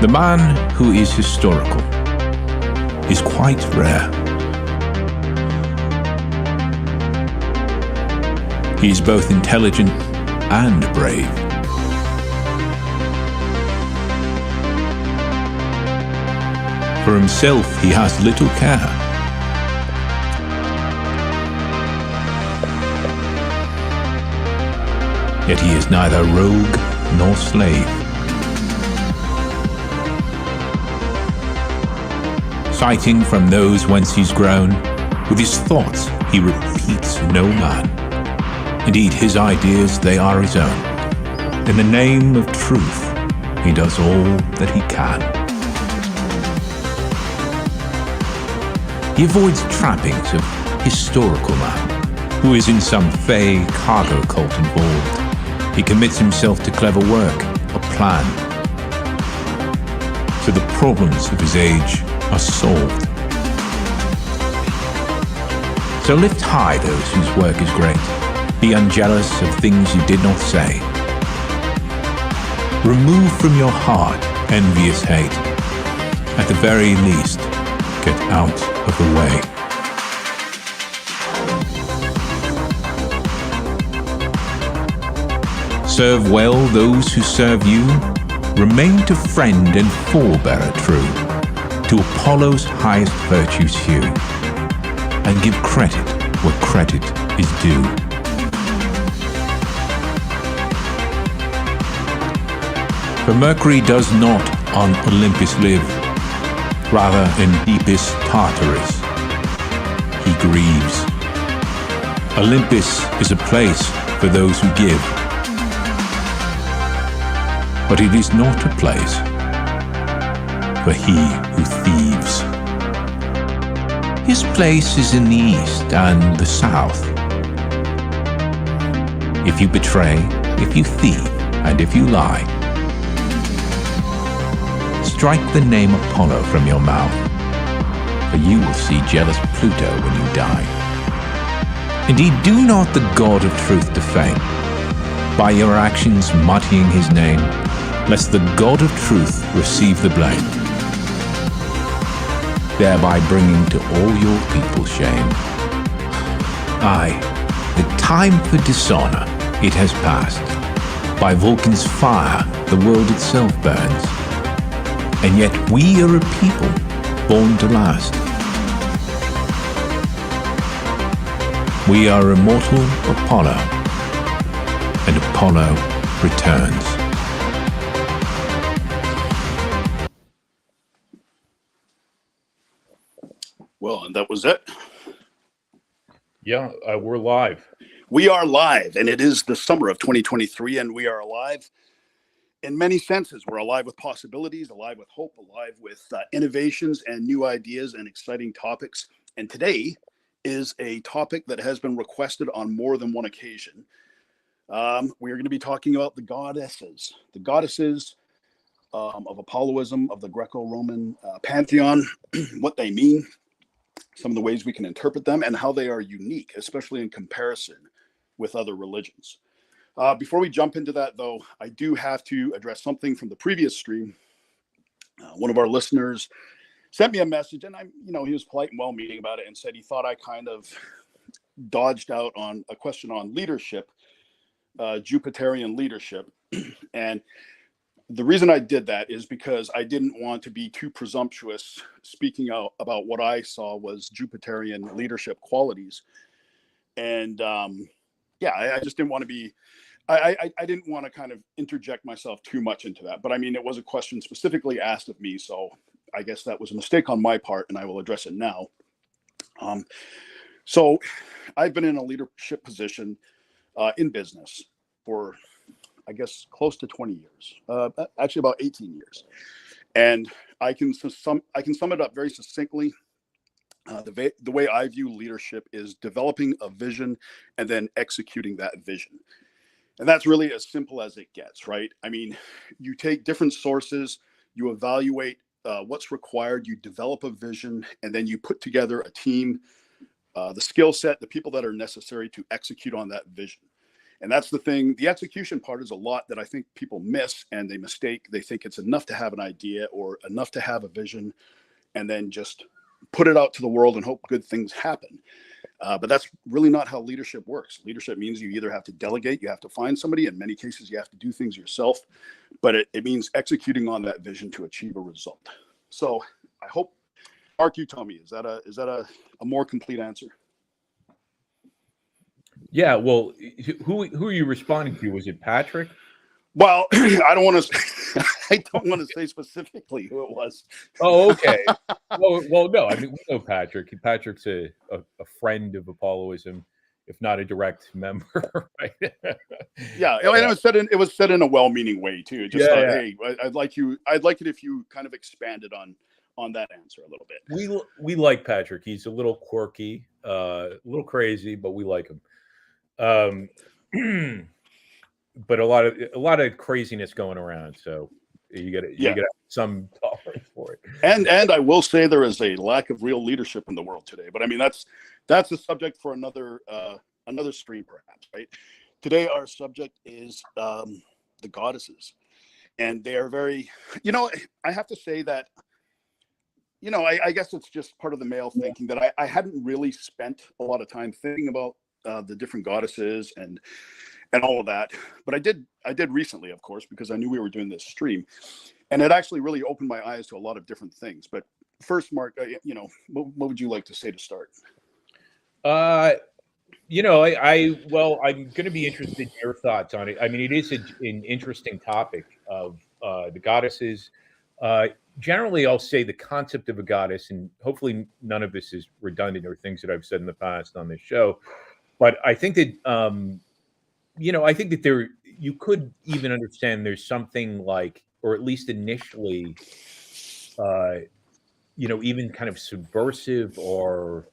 The man who is historical is quite rare. He is both intelligent and brave. For himself, he has little care. Yet he is neither rogue nor slave. Citing from those whence he's grown, with his thoughts he repeats no man. Indeed, his ideas, they are his own. In the name of truth, he does all that he can. He avoids trappings of historical man, who is in some fey cargo cult involved. He commits himself to clever work, a plan. So the problems of his age are solved. So lift high those whose work is great. Be unjealous of things you did not say. Remove from your heart envious hate. At the very least, get out of the way. Serve well those who serve you. Remain to friend and forebearer true, to Apollo's highest virtues hew, and give credit where credit is due. For Mercury does not on Olympus live, rather in deepest Tartarus he grieves. Olympus is a place for those who give, but it is not a place for he who thieves. His place is in the east and the south. If you betray, if you thieve, and if you lie, strike the name Apollo from your mouth, for you will see jealous Pluto when you die. Indeed, do not the God of truth defame, by your actions muddying his name, lest the God of truth receive the blame, thereby bringing to all your people shame. Aye, the time for dishonor, it has passed. By Vulcan's fire, the world itself burns. And yet we are a people born to last. We are immortal Apollo, and Apollo returns. Well, and that was it. Yeah, we're live. We are live, and it is the summer of 2023, and we are alive in many senses. We're alive with possibilities, alive with hope, alive with innovations and new ideas and exciting topics. And today is a topic that has been requested on more than one occasion. We are going to be talking about the goddesses of Apolloism, of the Greco-Roman pantheon, what they mean, some of the ways we can interpret them, and how they are unique, especially in comparison with other religions. Before we jump into that, though, I do have to address something from the previous stream. One of our listeners sent me a message, and he was polite and well-meaning about it, and said he thought I kind of dodged out on a question on leadership, Jupiterian leadership. And the reason I did that is because I didn't want to be too presumptuous speaking out about what I saw was Jupiterian leadership qualities. And I just didn't want to be, I didn't want to kind of interject myself too much into that. But I mean, it was a question specifically asked of me. So I guess that was a mistake on my part, and I will address it now. So I've been in a leadership position in business for, I guess, close to 20 years, actually about 18 years. And I can sum it up very succinctly. The way I view leadership is developing a vision and then executing that vision. And that's really as simple as it gets, right? I mean, you take different sources, you evaluate what's required, you develop a vision, and then you put together a team, the skill set, the people that are necessary to execute on that vision. And that's the thing. The execution part is a lot that I think people miss and they mistake. They think it's enough to have an idea or enough to have a vision and then just put it out to the world and hope good things happen. But that's really not how leadership works. Leadership means you either have to delegate, you have to find somebody. In many cases, you have to do things yourself. But it means executing on that vision to achieve a result. So I hope, Mark, you tell me, is that a more complete answer? Yeah. Well, who are you responding to? Was it Patrick? Well, I don't want to say specifically who it was. Oh, okay. well, no. I mean, we know Patrick. Patrick's a friend of Apolloism, if not a direct member, right? Yeah, and it was said in a well-meaning way too. Just Yeah, hey, I'd like it if you kind of expanded on that answer a little bit. We like Patrick. He's a little quirky, a little crazy, but we like him. But a lot of craziness going around, so you got to some tolerance for it. And I will say there is a lack of real leadership in the world today. But I mean that's a subject for another stream, perhaps. Right? Today our subject is the goddesses, and they are very. I have to say that. I guess it's just part of the male thinking that I hadn't really spent a lot of time thinking about the different goddesses and all of that. But I did recently, of course, because I knew we were doing this stream. And it actually really opened my eyes to a lot of different things. But first, Mark, what would you like to say to start? I'm going to be interested in your thoughts on it. I mean, it is an interesting topic of the goddesses. Generally, I'll say the concept of a goddess, and hopefully none of this is redundant or things that I've said in the past on this show. But I think that, I think that you could even understand there's something like, or at least initially, even kind of subversive or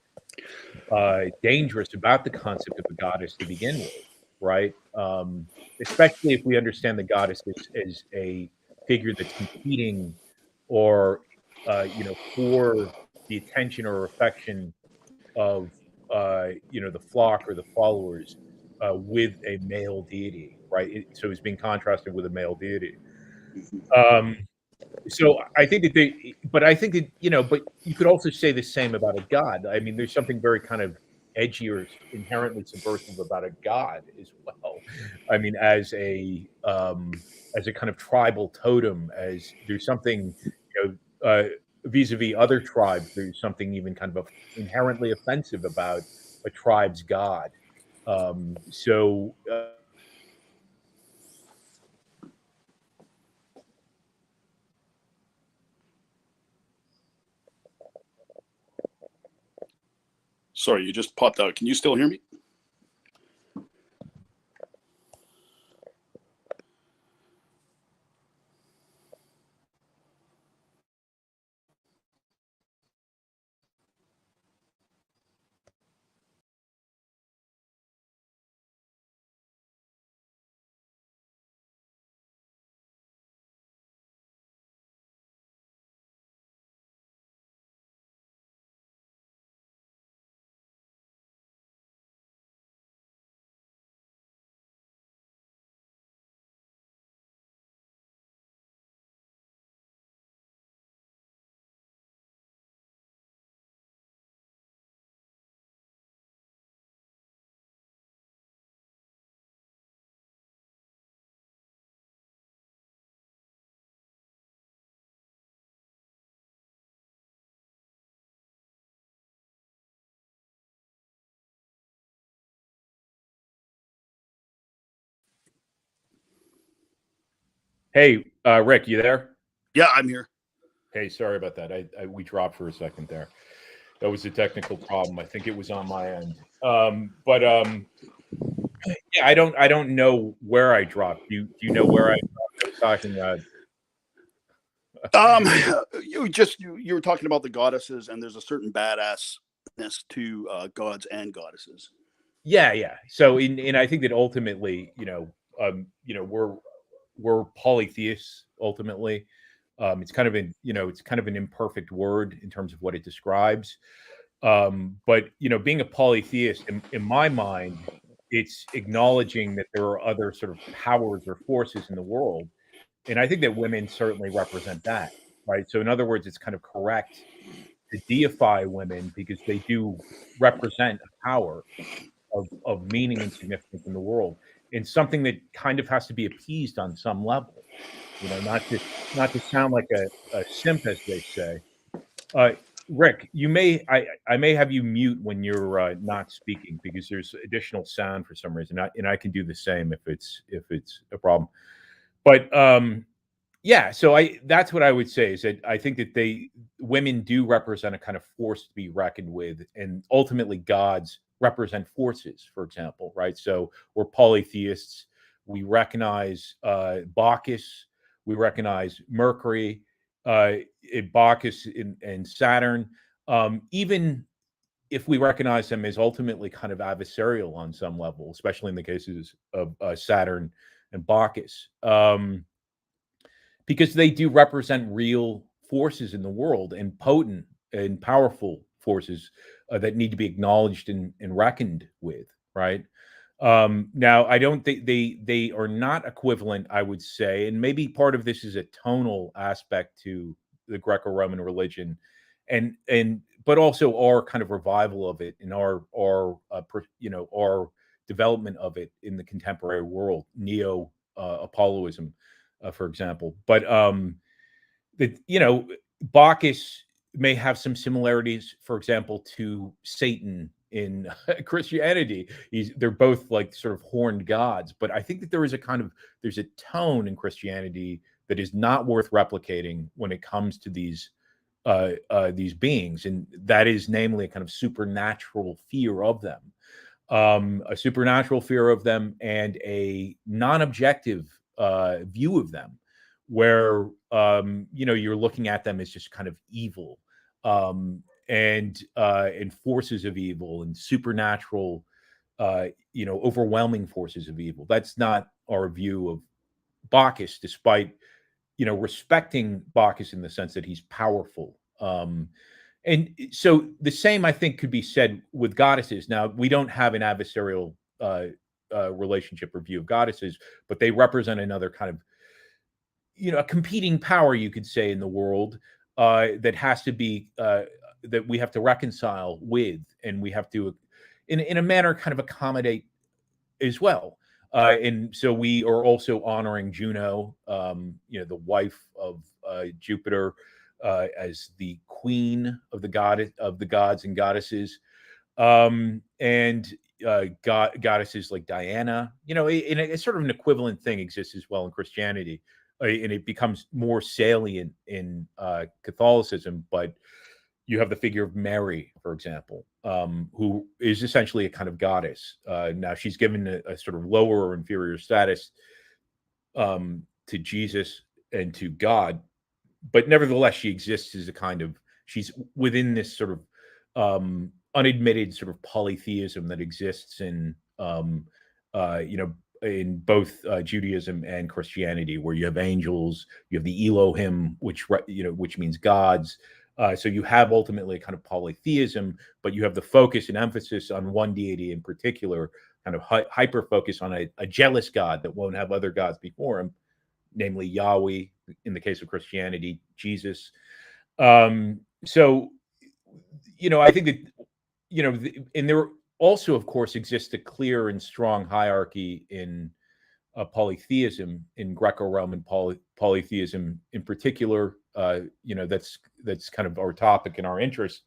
dangerous about the concept of a goddess to begin with, right? Especially if we understand the goddess as a figure that's competing or, for the attention or affection of, the flock or the followers with a male deity, right? So it's being contrasted with a male deity. So I think that but you could also say the same about a god. I mean, there's something very kind of edgy or inherently subversive about a god as well. I mean, as a kind of tribal totem, as there's something, vis-a-vis other tribes, there's something even kind of inherently offensive about a tribe's god. Sorry, you just popped out. Can you still hear me? Hey, Rick, you there? Yeah, I'm here. Hey, sorry about that. We dropped for a second there. That was a technical problem. I think it was on my end. Yeah, I don't know where I dropped. Do you know where I dropped? I was talking you were talking about the goddesses, and there's a certain badassness to gods and goddesses. Yeah. So I think that ultimately, we're polytheists ultimately. It's kind of an imperfect word in terms of what it describes. But being a polytheist in my mind it's acknowledging that there are other sort of powers or forces in the world, and I think that women certainly represent that, right? So in other words, it's kind of correct to deify women because they do represent a power of meaning and significance in the world, and something that kind of has to be appeased on some level, not to sound like a simp, as they say. Uh, Rick, I may have you mute when you're not speaking because there's additional sound for some reason, and I can do the same if it's a problem. But yeah, so I that's what I would say is that I think that women do represent a kind of force to be reckoned with, and ultimately gods represent forces, for example, right? So we're polytheists. We recognize Bacchus, we recognize Mercury, Bacchus and Saturn. Even if we recognize them as ultimately kind of adversarial on some level, especially in the cases of Saturn and Bacchus. Because they do represent real forces in the world and potent and powerful forces that need to be acknowledged and reckoned with, right? Now, I don't think they are not equivalent, I would say, and maybe part of this is a tonal aspect to the Greco-Roman religion, and but also our kind of revival of it and our development of it in the contemporary world, neo Apolloism, for example. But that Bacchus may have some similarities, for example, to Satan in Christianity. They're both like sort of horned gods, but I think that there's a tone in Christianity that is not worth replicating when it comes to these beings, and that is namely a kind of supernatural fear of them, a supernatural fear of them, and a non-objective view of them, where you're looking at them as just kind of evil, and forces of evil and supernatural, overwhelming forces of evil. That's not our view of Bacchus, despite respecting Bacchus in the sense that he's powerful. And so the same, I think, could be said with goddesses. Now, we don't have an adversarial relationship or view of goddesses, but they represent another kind of, a competing power, you could say, in the world that has to be that we have to reconcile with, and we have to, in a manner, kind of accommodate as well. And so we are also honoring Juno, the wife of Jupiter, as the queen of the gods and goddesses, and goddesses like Diana. In a sort of an equivalent thing exists as well in Christianity, and it becomes more salient in Catholicism. But you have the figure of Mary, for example, who is essentially a kind of goddess. Now she's given a sort of lower or inferior status to Jesus and to God, but nevertheless, she exists as a kind of, she's within this sort of unadmitted sort of polytheism that exists in both Judaism and Christianity, where you have angels, you have the Elohim, which means gods. So you have ultimately a kind of polytheism, but you have the focus and emphasis on one deity in particular, kind of hyper focus on a jealous God that won't have other gods before him, namely Yahweh in the case of Christianity, Jesus. So, I think that, and there also, of course, exists a clear and strong hierarchy in polytheism, in Greco-Roman polytheism in particular. That's kind of our topic and our interest.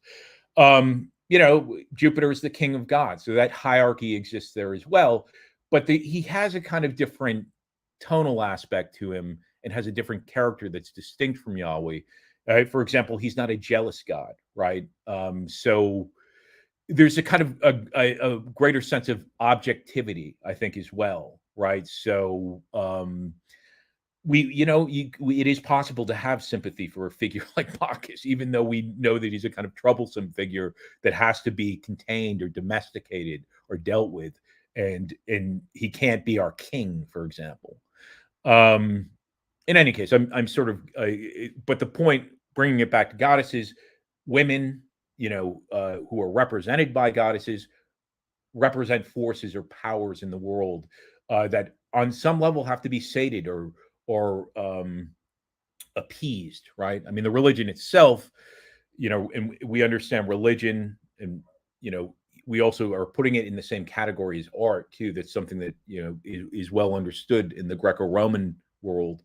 Jupiter is the king of gods, so that hierarchy exists there as well. But he has a kind of different tonal aspect to him and has a different character that's distinct from Yahweh. For example, he's not a jealous God, right? So there's a kind of a greater sense of objectivity, I think, as well, right? So it is possible to have sympathy for a figure like Bacchus, even though we know that he's a kind of troublesome figure that has to be contained or domesticated or dealt with, and he can't be our king, for example. In any case, I'm sort of, but the point, bringing it back to goddesses, women, who are represented by goddesses, represent forces or powers in the world that, on some level, have to be sated or appeased. Right? I mean, the religion itself, and we understand religion, and we also are putting it in the same category as art too. That's something that is well understood in the Greco-Roman world.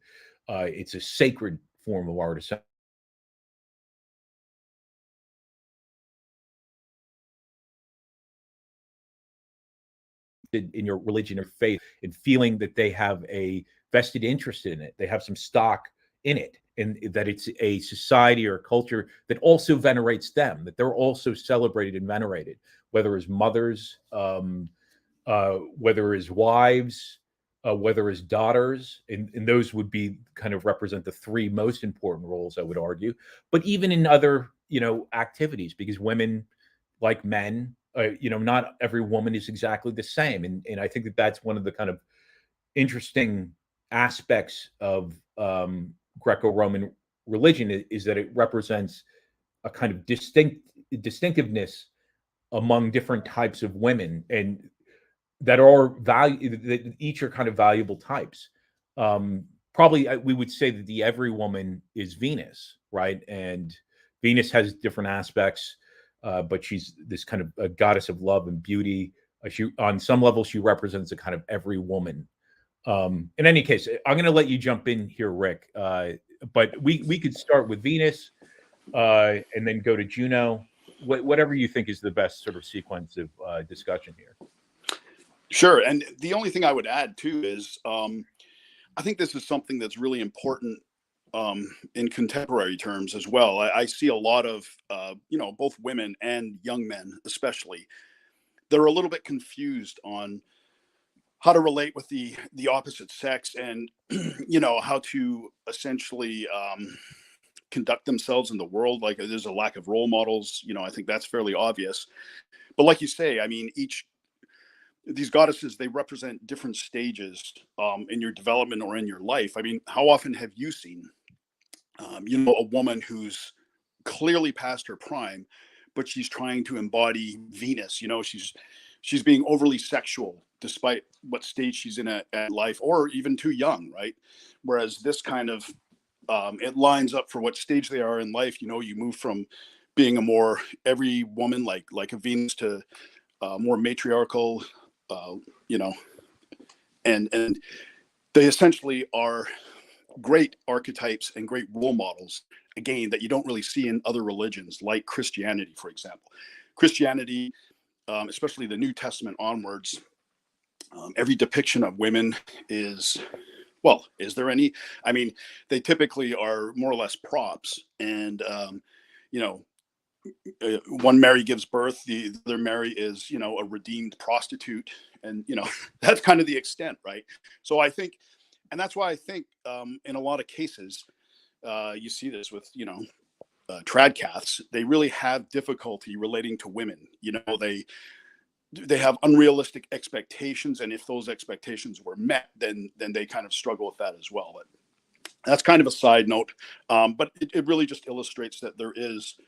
It's a sacred form of art. In your religion or faith, and feeling that they have a vested interest in it, they have some stock in it, and that it's a society or a culture that also venerates them, that they're also celebrated and venerated, whether as mothers, whether as wives, whether as daughters, and those would be kind of represent the three most important roles, I would argue. But even in other, activities, because women, like men, not every woman is exactly the same, and I think that that's one of the kind of interesting aspects of Greco-Roman religion is that it represents a kind of distinctiveness among different types of women, and that are value that each are kind of valuable types. Probably we would say that the every woman is Venus, right? And Venus has different aspects, but she's this kind of a goddess of love and beauty. She, on some level, she represents a kind of every woman. In any case, I'm going to let you jump in here, Rick. But we could start with Venus, and then go to Juno. Whatever you think is the best sort of sequence of discussion here. Sure. And the only thing I would add too is I think this is something that's really important in contemporary terms as well. I see a lot of, both women and young men, especially, they're a little bit confused on how to relate with the opposite sex, and, how to essentially conduct themselves in the world. Like, there's a lack of role models. I think that's fairly obvious. But like you say, I mean, these goddesses, they represent different stages in your development or in your life. I mean, how often have you seen, a woman who's clearly past her prime, but she's trying to embody Venus? She's being overly sexual despite what stage she's in at life, or even too young, right? Whereas this kind of it lines up for what stage they are in life. You move from being a more every woman like a Venus to more matriarchal, and they essentially are great archetypes and great role models, again, that you don't really see in other religions, like Christianity, for example. Christianity, especially the New Testament onwards, every depiction of women is, well, is there any? I mean, they typically are more or less props, and one Mary gives birth, the other Mary is, a redeemed prostitute, and that's kind of the extent, right? So I think, and that's why I think in a lot of cases, you see this with tradcaths. They really have difficulty relating to women. They have unrealistic expectations, and if those expectations were met, then they kind of struggle with that as well. But that's kind of a side note, but it really just illustrates that there is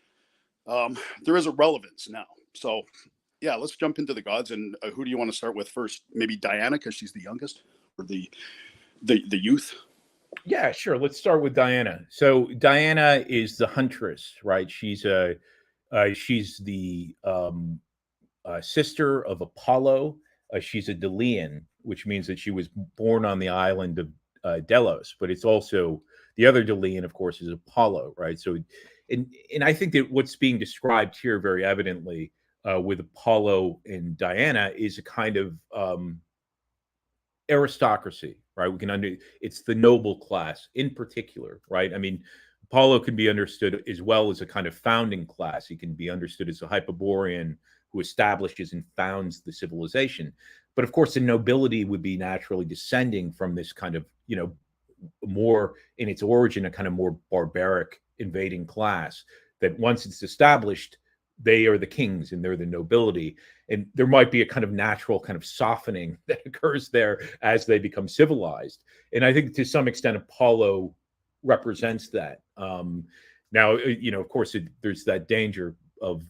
a relevance now. So yeah, let's jump into the gods. And who do you want to start with first? Maybe Diana, because she's the youngest, or the youth. Yeah, sure. Let's start with Diana. So Diana is the huntress, right? She's the sister of Apollo. She's a Delian, which means that she was born on the island of Delos. But it's also the other Delian, of course, is Apollo, right? So, and I think that what's being described here very evidently with Apollo and Diana is a kind of aristocracy, right? It's the noble class in particular, right? I mean, Apollo can be understood as well as a kind of founding class. He can be understood as a Hyperborean who establishes and founds the civilization. But of course, the nobility would be naturally descending from this kind of, more in its origin, a kind of more barbaric invading class that once it's established, they are the kings and they're the nobility. And there might be a kind of natural kind of softening that occurs there as they become civilized. And I think to some extent, Apollo represents that. Now, of course, there's that danger of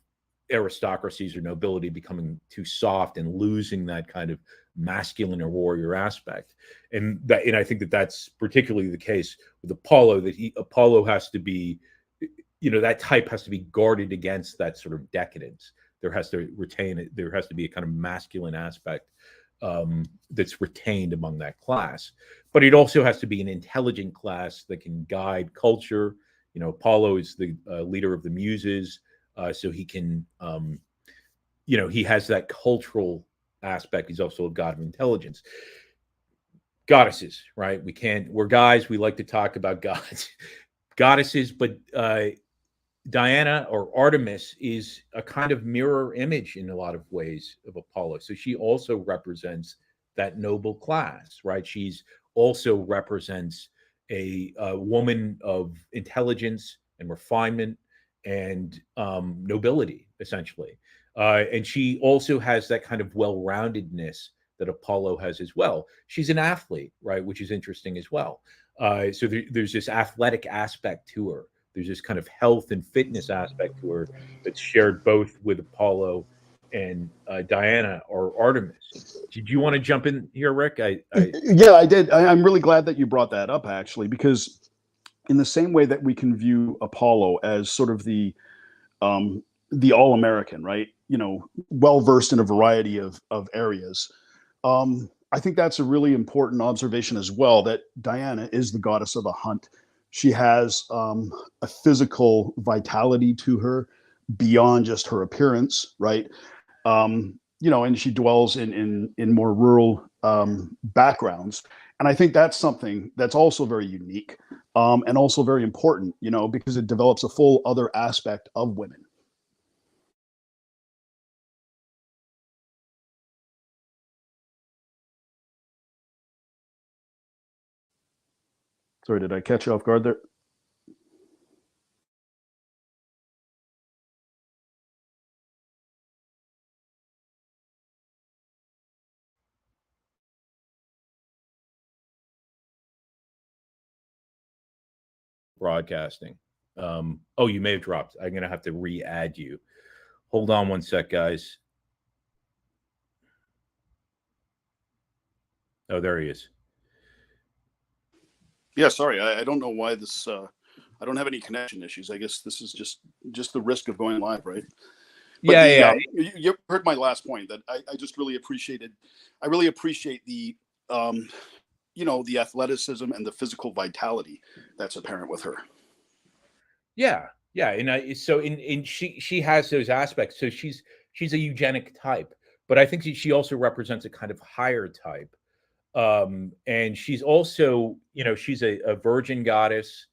aristocracies or nobility becoming too soft and losing that kind of masculine or warrior aspect. And I think that that's particularly the case with Apollo, that Apollo has to be, that type has to be guarded against that sort of decadence. There has to be a kind of masculine aspect that's retained among that class. But it also has to be an intelligent class that can guide culture. Apollo is the leader of the Muses, so he can, he has that cultural aspect. He's also a god of intelligence. Goddesses, right? We're guys, we like to talk about gods, goddesses, but Diana or Artemis is a kind of mirror image in a lot of ways of Apollo. So she also represents that noble class, right? She's also represents a woman of intelligence and refinement and nobility, essentially. And she also has that kind of well-roundedness that Apollo has as well. She's an athlete, right? Which is interesting as well. So there's this athletic aspect to her. There's this kind of health and fitness aspect to her that's shared both with Apollo and Diana or Artemis. Did you want to jump in here, Rick? Yeah, I did. I'm really glad that you brought that up, actually, because in the same way that we can view Apollo as sort of the all-American, right? Well versed in a variety of areas. I think that's a really important observation as well, that Diana is the goddess of the hunt. She has a physical vitality to her beyond just her appearance, right? And she dwells in more rural backgrounds. And I think that's something that's also very unique and also very important, because it develops a full other aspect of women. Sorry, did I catch you off guard there? Broadcasting. Oh, you may have dropped. I'm going to have to re-add you. Hold on one sec, guys. Oh, there he is. Yeah, sorry. I don't know why this. I don't have any connection issues. I guess this is just the risk of going live, right? But yeah. You heard my last point, that I just really appreciated. I really appreciate the, the athleticism and the physical vitality that's apparent with her. Yeah, and she has those aspects. So she's a eugenic type, but I think she also represents a kind of higher type. And she's also, she's a virgin goddess.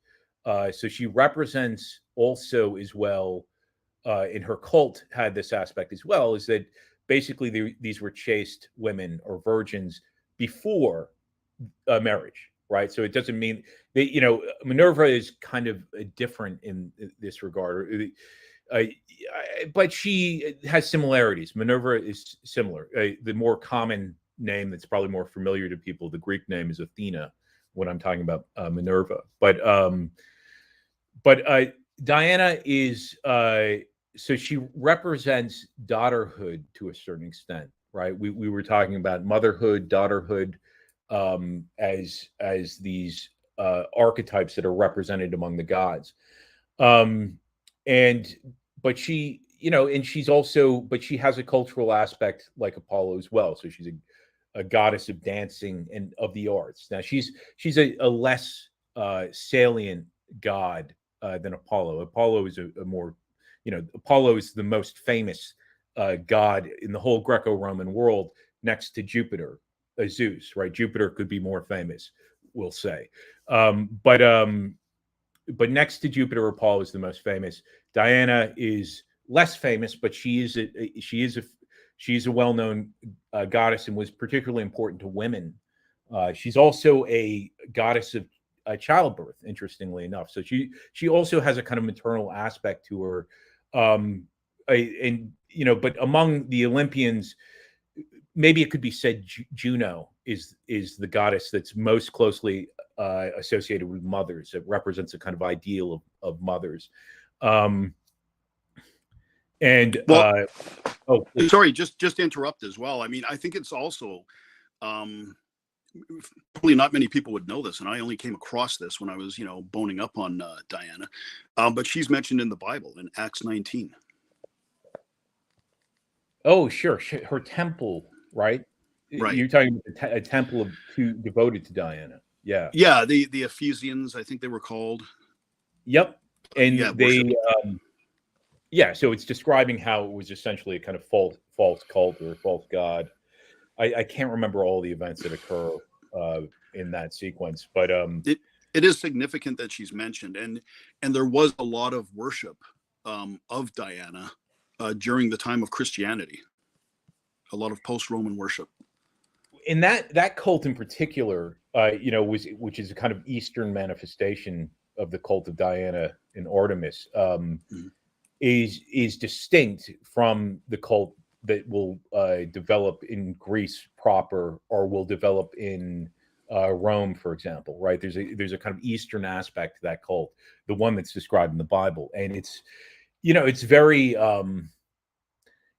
So she represents also as well, in her cult had this aspect as well, is that basically these were chaste women or virgins before marriage, right? So it doesn't mean that, Minerva is kind of different in this regard. But she has similarities. Minerva is similar. The more common name that's probably more familiar to people, the Greek name, is Athena when I'm talking about Minerva. But Diana is, so she represents daughterhood to a certain extent, right? We were talking about motherhood, daughterhood, as these archetypes that are represented among the gods. But she, and she's also, but she has a cultural aspect like Apollo as well. So she's a goddess of dancing and of the arts. Now she's a less salient god than Apollo. Apollo is a more, Apollo is the most famous god in the whole Greco-Roman world, next to Jupiter, Zeus, right? Jupiter could be more famous, we'll say. But next to Jupiter, Apollo is the most famous. Diana is less famous, but she is a well-known goddess and was particularly important to women. She's also a goddess of childbirth, interestingly enough. So she also has a kind of maternal aspect to her. But among the Olympians, maybe it could be said Juno is the goddess that's most closely associated with mothers. It represents a kind of ideal of mothers. And Well, oh, please. sorry, just to interrupt as well. I mean, I think it's also um, probably not many people would know this, and I only came across this when I was, boning up on Diana. But she's mentioned in the Bible in Acts 19. Oh, sure. Her temple, right? Right. You're talking about a temple devoted to Diana. Yeah. Yeah, the Ephesians, I think they were called. Yep. Yeah, And worship. yeah. So it's describing how it was essentially a kind of false cult or a false god. I can't remember all the events that occur in that sequence, but It is significant that she's mentioned, and there was a lot of worship of Diana during the time of Christianity. A lot of post-Roman worship. in that cult in particular, which is a kind of Eastern manifestation of the cult of Diana and Artemis, Mhm. is distinct from the cult that will develop in Greece proper or will develop in Rome, for example. Right? There's a kind of Eastern aspect to that cult, the one that's described in the Bible, and it's very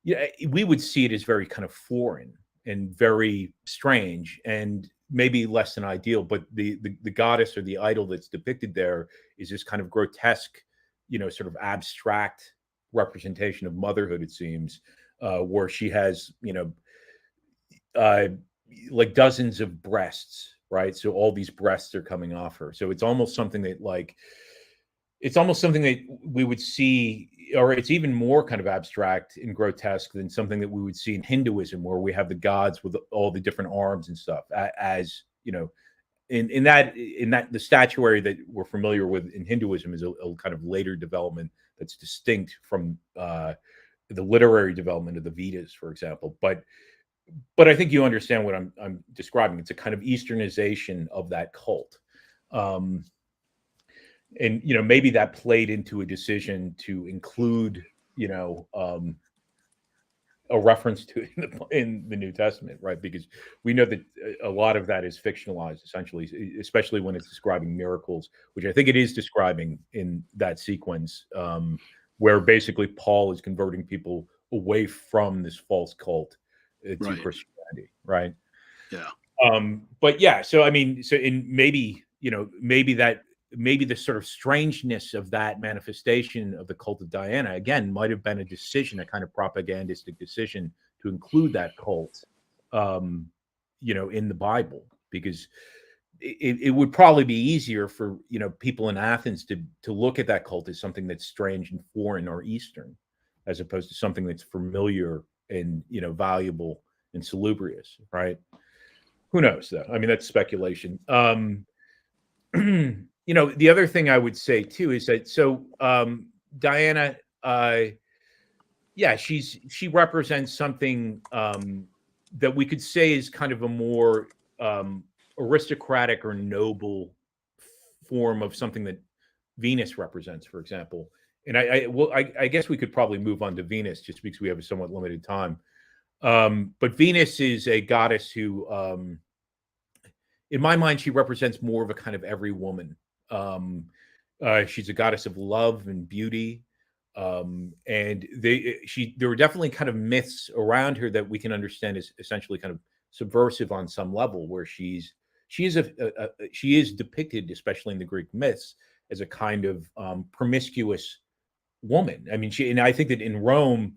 yeah, we would see it as very kind of foreign and very strange and maybe less than ideal. But the goddess or the idol that's depicted there is this kind of grotesque, sort of abstract representation of motherhood. It seems where she has, uh, like dozens of breasts, right? So all these breasts are coming off her. So it's almost something that we would see, or it's even more kind of abstract and grotesque than something that we would see in Hinduism, where we have the gods with all the different arms and stuff. As in that the statuary that we're familiar with in Hinduism is a kind of later development that's distinct from the literary development of the Vedas, for example. But I think you understand what I'm describing. It's a kind of Easternization of that cult. Um, and maybe that played into a decision to include a reference to it in the New Testament, right? Because we know that a lot of that is fictionalized, essentially, especially when it's describing miracles, which I think it is describing in that sequence, where basically Paul is converting people away from this false cult to Right. Christianity, right? Yeah. But yeah, so I mean, so in maybe maybe the sort of strangeness of that manifestation of the cult of Diana again might have been a decision, a kind of propagandistic decision to include that cult, in the Bible, because it would probably be easier for people in Athens to look at that cult as something that's strange and foreign or Eastern, as opposed to something that's familiar and valuable and salubrious, right? Who knows, though? I mean, that's speculation. The other thing I would say too is that Diana, yeah, she represents something that we could say is kind of a more aristocratic or noble form of something that Venus represents, for example. And I guess we could probably move on to Venus just because we have a somewhat limited time. But Venus is a goddess who, in my mind, she represents more of a kind of every woman. Um, she's a goddess of love and beauty, and there were definitely kind of myths around her that we can understand as essentially kind of subversive on some level, where she is depicted, especially in the Greek myths, as a kind of promiscuous woman. I mean, and I think that in Rome,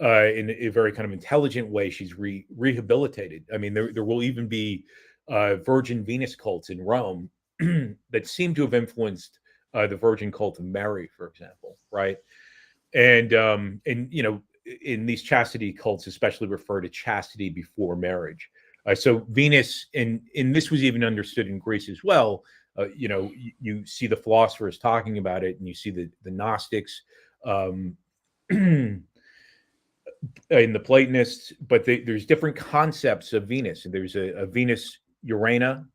in a very kind of intelligent way, she's rehabilitated. I mean, there will even be Virgin Venus cults in Rome that seem to have influenced the Virgin cult of Mary, for example, right? And in these chastity cults, especially refer to chastity before marriage. So Venus, and this was even understood in Greece as well. You see the philosophers talking about it, and you see the Gnostics. In the Platonists, but there's different concepts of Venus. And there's a Venus Urana,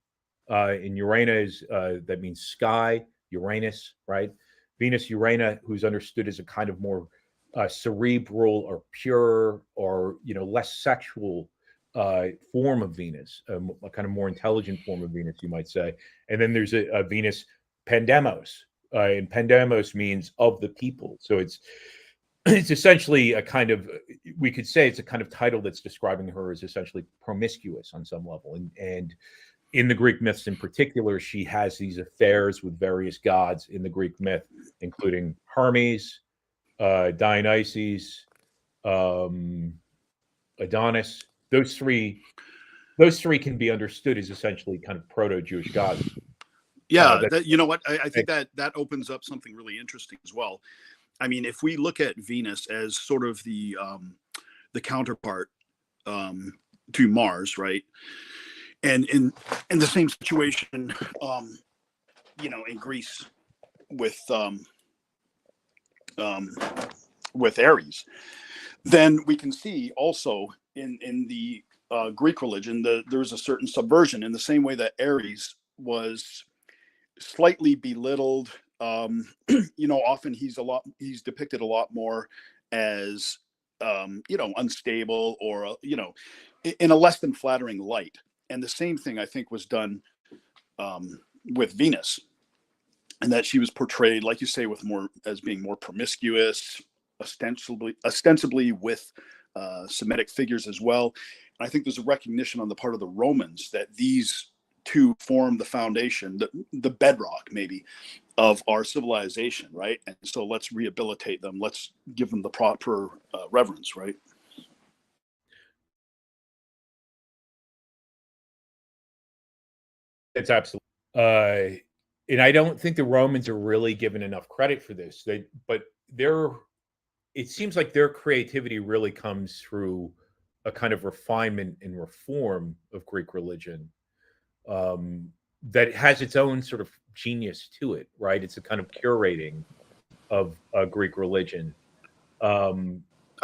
and Urana is that means sky, Uranus, right? Venus Urana, who's understood as a kind of more cerebral or pure or less sexual form of Venus, a kind of more intelligent form of Venus, you might say. And then there's a Venus Pandemos, and Pandemos means of the people. So it's essentially a kind of, we could say it's a kind of title that's describing her as essentially promiscuous on some level. And in the Greek myths in particular, she has these affairs with various gods in the Greek myth, including Hermes, Dionysus, Adonis. Those three can be understood as essentially kind of proto-Jewish gods. Yeah, you know what? I think that opens up something really interesting as well. I mean, if we look at Venus as sort of the counterpart to Mars, right? And in the same situation, in Greece with Ares, then we can see also in the Greek religion there's a certain subversion in the same way that Ares was slightly belittled. Often he's depicted a lot more as unstable or in a less than flattering light. And the same thing I think was done with Venus, and that she was portrayed, like you say, as being more promiscuous, ostensibly with Semitic figures as well. And I think there's a recognition on the part of the Romans that these two form the foundation, the bedrock maybe of our civilization, right? And so let's rehabilitate them. Let's give them the proper reverence, right? It's absolutely. And I don't think the Romans are really given enough credit for this. It seems like their creativity really comes through a kind of refinement and reform of Greek religion that has its own sort of genius to it, right? It's a kind of curating of Greek religion. I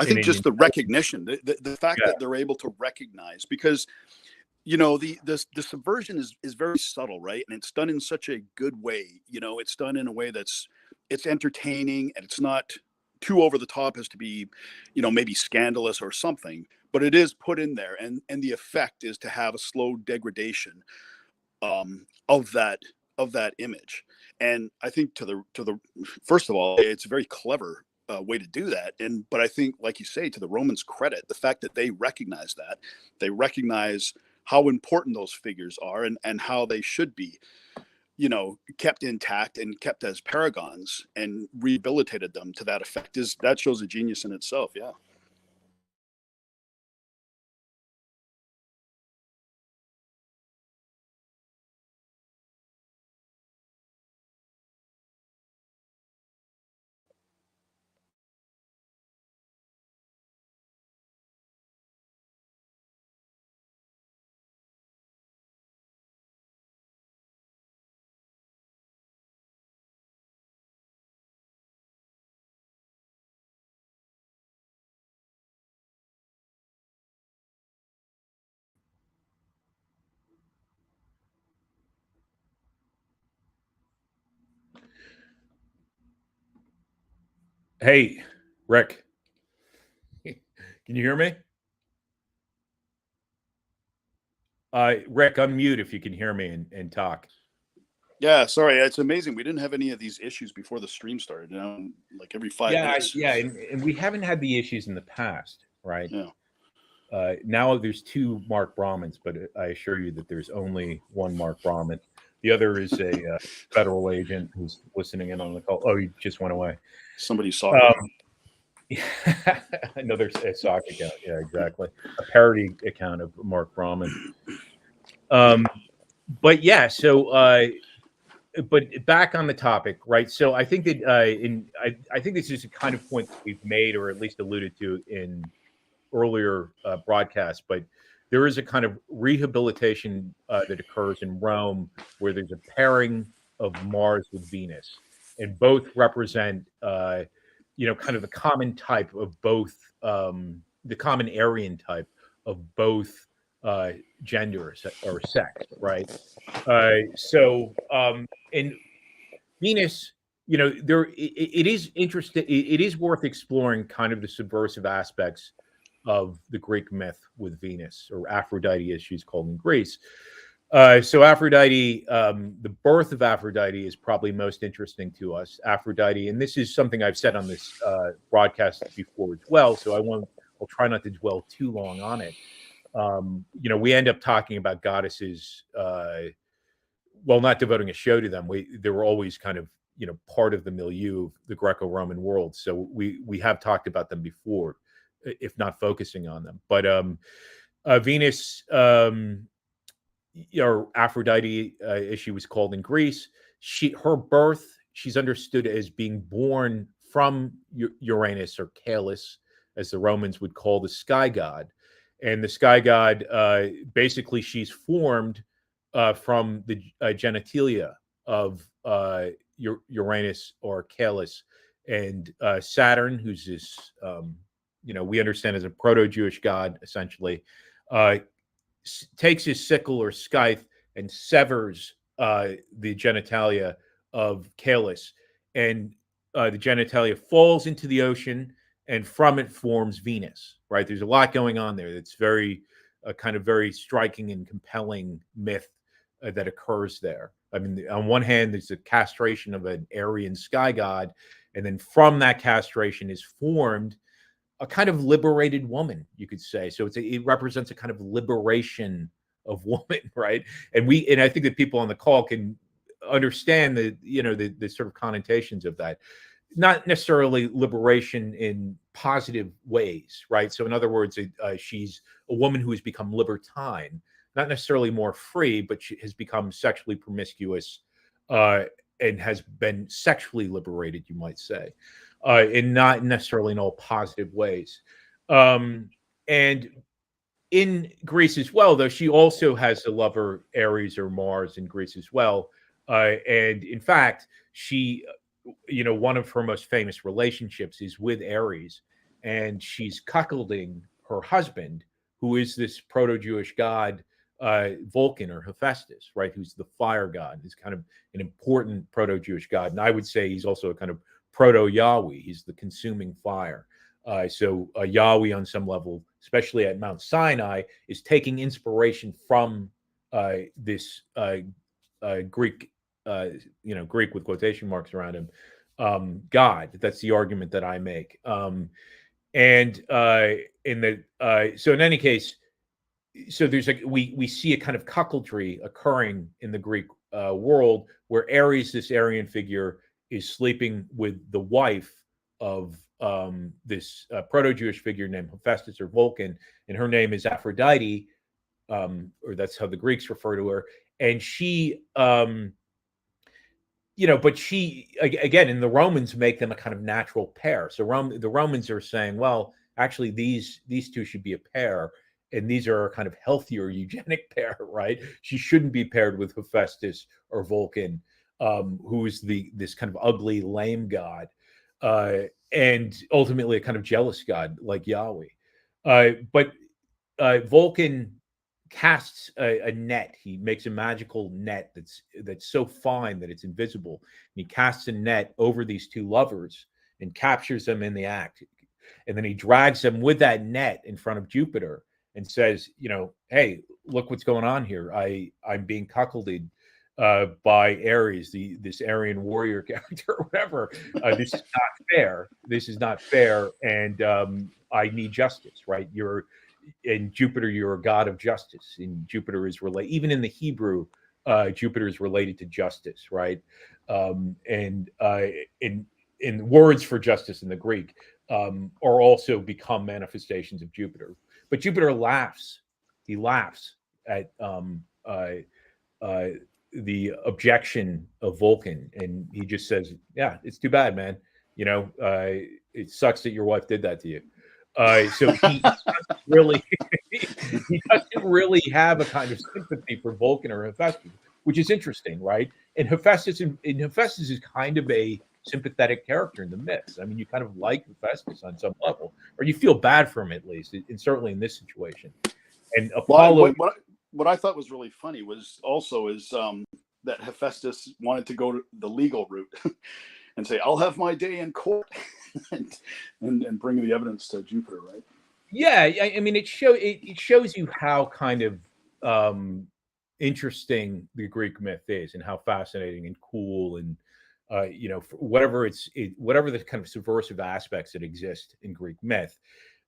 think just the recognition, the fact that they're able to recognize, because the subversion is very subtle, right? And it's done in such a good way. It's done in a way it's entertaining, and it's not too over the top as to be, maybe scandalous or something, but it is put in there, and the effect is to have a slow degradation of that image. And I think to the first of all, it's a very clever way to do that. But I think, like you say, to the Romans' credit, the fact that they recognize how important those figures are, and how they should be, kept intact and kept as paragons, and rehabilitated them to that effect, that shows a genius in itself. Yeah. Hey, Rick, can you hear me? Rick, unmute if you can hear me and talk. Yeah, sorry. It's amazing. We didn't have any of these issues before the stream started. Like every 5 minutes. Yeah, and we haven't had the issues in the past, right? Yeah. Now there's two Mark Brahmins, but I assure you that there's only one Mark Brahmin. The other is a federal agent who's listening in on the call. Oh, he just went away. Somebody's soccer. Another soccer account. Yeah, exactly. A parody account of Mark Brahmin. But yeah, so but back on the topic, right? So I think that I think this is a kind of point that we've made, or at least alluded to in earlier broadcasts, but there is a kind of rehabilitation that occurs in Rome where there's a pairing of Mars with Venus, and both represent kind of the common type of both, the common Aryan type of both gender or sex, right? In Venus, it is interesting. It is worth exploring kind of the subversive aspects of the Greek myth with Venus, or Aphrodite, as she's called in Greece, So Aphrodite, the birth of Aphrodite is probably most interesting to us. Aphrodite, and this is something I've said on this broadcast before as well, so I'll try not to dwell too long on it. We end up talking about goddesses, well, not devoting a show to them. They were always kind of, part of the milieu of the Greco-Roman world. So we have talked about them before, if not focusing on them. But Venus, or Aphrodite, as she was called in Greece, her birth, she's understood as being born from Uranus, or Caelus, as the Romans would call the sky god. And the sky god, basically, she's formed from the genitalia of Uranus, or Caelus, and Saturn, who's this, we understand as a proto-Jewish god, essentially, takes his sickle or scythe and severs the genitalia of Caelus, and the genitalia falls into the ocean, and from it forms Venus. Right? There's a lot going on there. It's very kind of very striking and compelling myth that occurs there. I mean, on one hand, there's a castration of an Aryan sky god, and then from that castration is formed a kind of liberated woman, you could say. So it represents a kind of liberation of woman, right? And I think that people on the call can understand the sort of connotations of that. Not necessarily liberation in positive ways, right? So in other words, she's a woman who has become libertine, not necessarily more free, but she has become sexually promiscuous, and has been sexually liberated, you might say, and not necessarily in all positive ways. And in Greece as well, though, she also has a lover, Ares or Mars, in Greece as well. And in fact, she, one of her most famous relationships is with Ares, and she's cuckolding her husband, who is this proto-Jewish god, Vulcan, or Hephaestus, right? Who's the fire god. He's kind of an important proto-Jewish god. And I would say he's also a kind of proto-Yahweh. He's the consuming fire. So Yahweh, on some level, especially at Mount Sinai, is taking inspiration from this Greek, Greek with quotation marks around him, God. That's the argument that I make. So in any case, so there's we see a kind of cuckoldry occurring in the Greek world, where Ares, this Aryan figure, is sleeping with the wife of this proto-Jewish figure named Hephaestus or Vulcan, and her name is Aphrodite, or that's how the Greeks refer to her. And she, but she, again, and the Romans make them a kind of natural pair. So the Romans are saying, well, actually, these two should be a pair, and these are a kind of healthier eugenic pair, right? She shouldn't be paired with Hephaestus or Vulcan, who is this kind of ugly, lame god, and ultimately a kind of jealous god like Yahweh. But Vulcan casts a net. He makes a magical net that's so fine that it's invisible. And he casts a net over these two lovers and captures them in the act. And then he drags them with that net in front of Jupiter and says, hey, look what's going on here. I'm being cuckolded by Ares, this Aryan warrior character, or whatever. This is not fair. This is not fair, and I need justice, right? In Jupiter, you're a god of justice. And Jupiter is related, even in the Hebrew, Jupiter is related to justice, right? And in words for justice in the Greek, are also become manifestations of Jupiter. But Jupiter laughs. He laughs at the objection of Vulcan, and he just says, "Yeah, it's too bad, man. It sucks that your wife did that to you." So he doesn't really, he doesn't really have a kind of sympathy for Vulcan or Hephaestus, which is interesting, right? And Hephaestus is kind of a sympathetic character in the myths. I mean, you kind of like Hephaestus on some level, or you feel bad for him at least, and certainly in this situation. And Apollo. What I thought was really funny was that Hephaestus wanted to go the legal route and say, "I'll have my day in court," and bring the evidence to Jupiter, right? Yeah, I mean, it shows you how kind of interesting the Greek myth is, and how fascinating and cool, and whatever whatever the kind of subversive aspects that exist in Greek myth,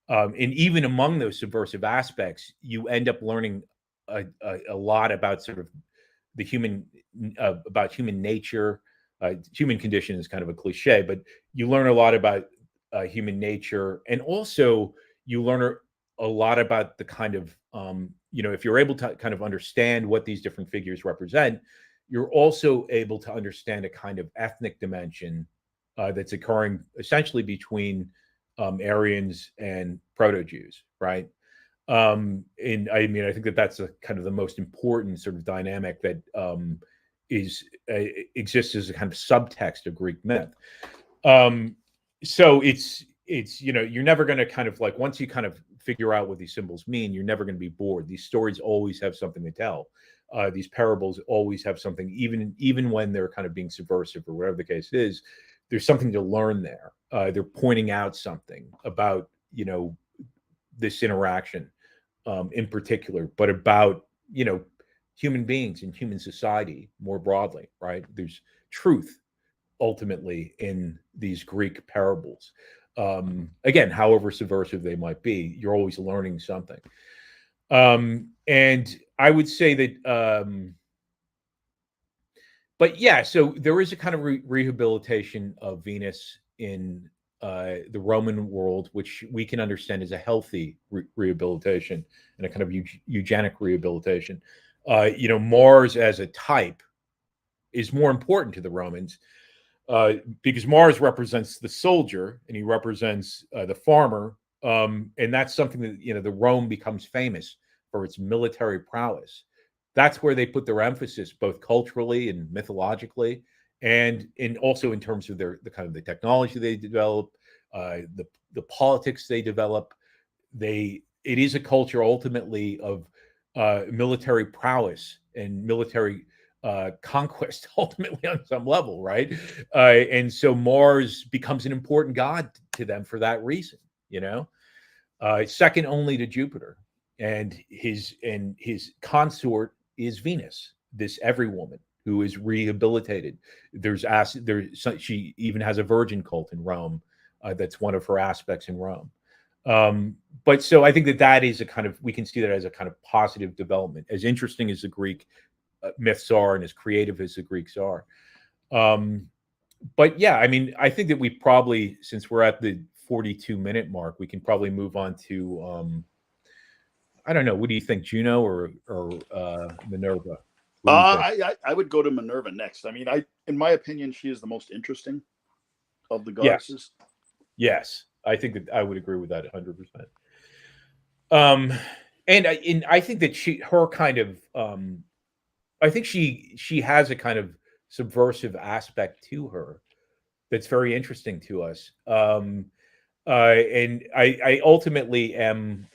and even among those subversive aspects, you end up learning a lot about sort of the human about human nature. Human condition is kind of a cliche, but you learn a lot about human nature, and also you learn a lot about the kind of if you're able to kind of understand what these different figures represent, you're also able to understand a kind of ethnic dimension that's occurring essentially between Aryans and proto-Jews, right? And I mean, I think that that's a kind of the most important sort of dynamic that exists as a kind of subtext of Greek myth. So it's you're never going to kind of like, once you kind of figure out what these symbols mean, you're never going to be bored. These stories always have something to tell. These parables always have something, even when they're kind of being subversive or whatever the case is. There's something to learn there. They're pointing out something about this interaction in particular, but about human beings and human society more broadly, right? There's truth ultimately in these Greek parables. Again, however subversive they might be, you're always learning something. And I would say that, but yeah, so there is a kind of rehabilitation of Venus in the Roman world, which we can understand as a healthy rehabilitation and a kind of eugenic rehabilitation. Mars as a type is more important to the Romans because Mars represents the soldier and he represents the farmer, and that's something that the Rome becomes famous for, its military prowess. That's where they put their emphasis, both culturally and mythologically, and also in terms of the kind of the technology they develop, the politics they develop. It is a culture ultimately of military prowess and military conquest, ultimately on some level, right? And so Mars becomes an important god to them for that reason. Second only to Jupiter, and his consort is Venus, this every woman who is rehabilitated. She even has a virgin cult in Rome. That's one of her aspects in Rome. But so I think that is a kind of, we can see that as a kind of positive development, as interesting as the Greek myths are and as creative as the Greeks are. But yeah, I mean, I think that we probably, since we're at the 42-minute mark, we can probably move on to, I don't know, what do you think, Juno or Minerva? I would go to Minerva next. I mean, in my opinion, she is the most interesting of the goddesses. Yes, I think that I would agree with that 100%. And I think that her kind of, I think she has a kind of subversive aspect to her that's very interesting to us. And I ultimately I'm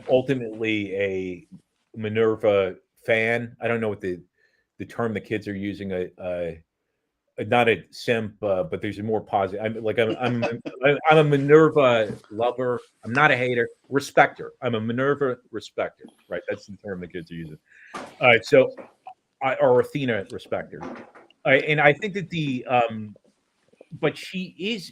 ultimately a Minerva fan. I don't know what the term the kids are using, not a simp, but there's a more positive. I'm a Minerva lover. I'm not a hater. Respecter. I'm a Minerva respecter. Right. That's the term the kids are using. Or Athena respecter. And I think that but she is.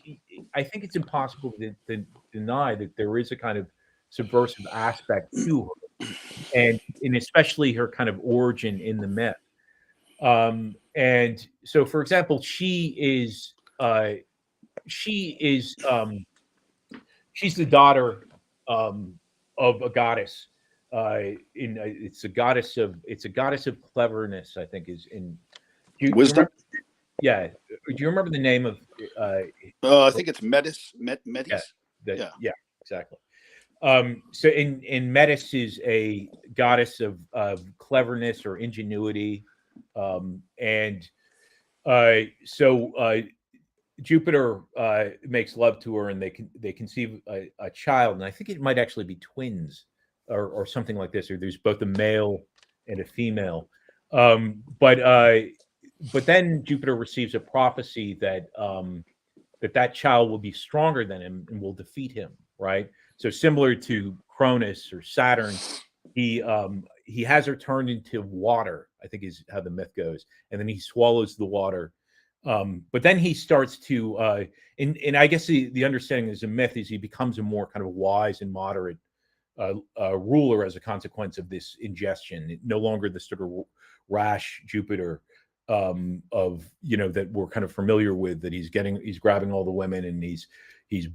I think it's impossible to deny that there is a kind of subversive aspect to her, and especially her kind of origin in the myth. And so, for example, she's the daughter of a goddess. It's a goddess of cleverness, I think, is in wisdom. Yeah. Do you remember the name of? I think it's Metis. Yeah, exactly. So in Metis is a goddess of cleverness or ingenuity, and so Jupiter makes love to her, and they conceive a child, and I think it might actually be twins or something like this, or there's both a male and a female. But then Jupiter receives a prophecy that that child will be stronger than him and will defeat him, right? So similar to Cronus or Saturn, he has her turned into water, I think is how the myth goes, and then he swallows the water. But then he starts to and I guess the understanding is a myth is he becomes a more kind of wise and moderate ruler as a consequence of this ingestion. No longer the sort of rash Jupiter of that we're kind of familiar with. That he's grabbing all the women, and he's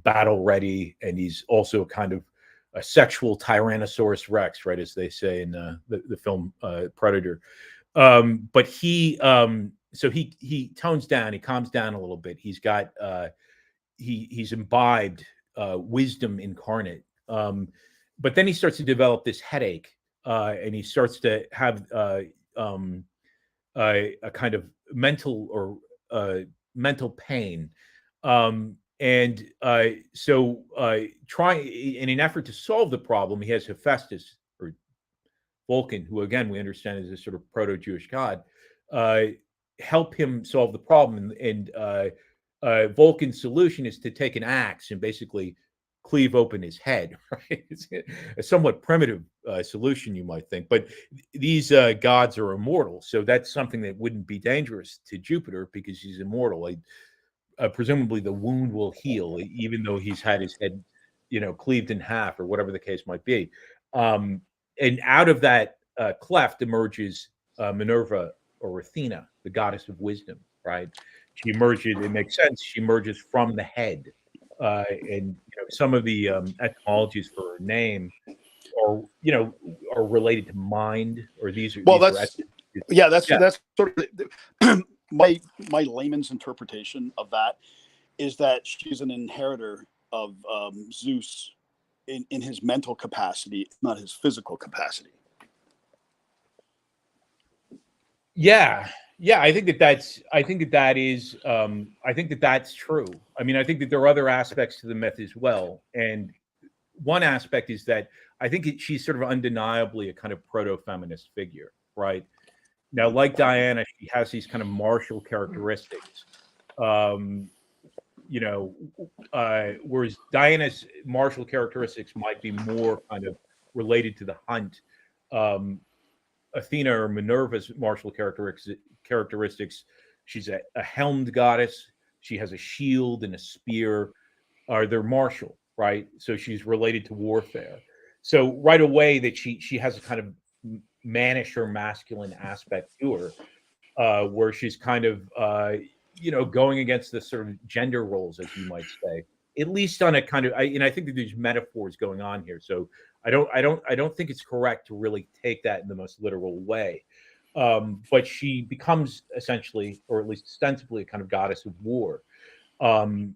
battle ready, and he's also kind of a sexual Tyrannosaurus Rex, right, as they say in the film Predator. But he tones down, he calms down a little bit. He's got he's imbibed wisdom incarnate. But then he starts to develop this headache, and he starts to have a kind of mental pain. And so in an effort to solve the problem, he has Hephaestus, or Vulcan, who again we understand is a sort of proto-Jewish god, help him solve the problem. And Vulcan's solution is to take an axe and basically cleave open his head. Right? It's a somewhat primitive solution, you might think, but these gods are immortal, so that's something that wouldn't be dangerous to Jupiter because he's immortal. Presumably, the wound will heal, even though he's had his head, cleaved in half, or whatever the case might be. And out of that cleft emerges Minerva, or Athena, the goddess of wisdom. Right? She emerges. It makes sense. She emerges from the head, and some of the etymologies for her name are related to mind, or these are. Well, that's that's sort of my layman's interpretation of that is that she's an inheritor of Zeus in his mental capacity, not his physical capacity. Yeah, I think that's true. I mean, I think that there are other aspects to the myth as well, and one aspect is that I think she's sort of undeniably a kind of proto-feminist figure, right? Now, like Diana, she has these kind of martial characteristics, whereas Diana's martial characteristics might be more kind of related to the hunt. Athena, or Minerva's martial characteristics, she's a helmed goddess. She has a shield and a spear. They're martial, right? So she's related to warfare. So right away that she has a kind of mannish or masculine aspect to her, where she's kind of going against the sort of gender roles, as you might say, at least on a kind of. I think that there's metaphors going on here. So I don't think it's correct to really take that in the most literal way. But she becomes essentially, or at least ostensibly, a kind of goddess of war, and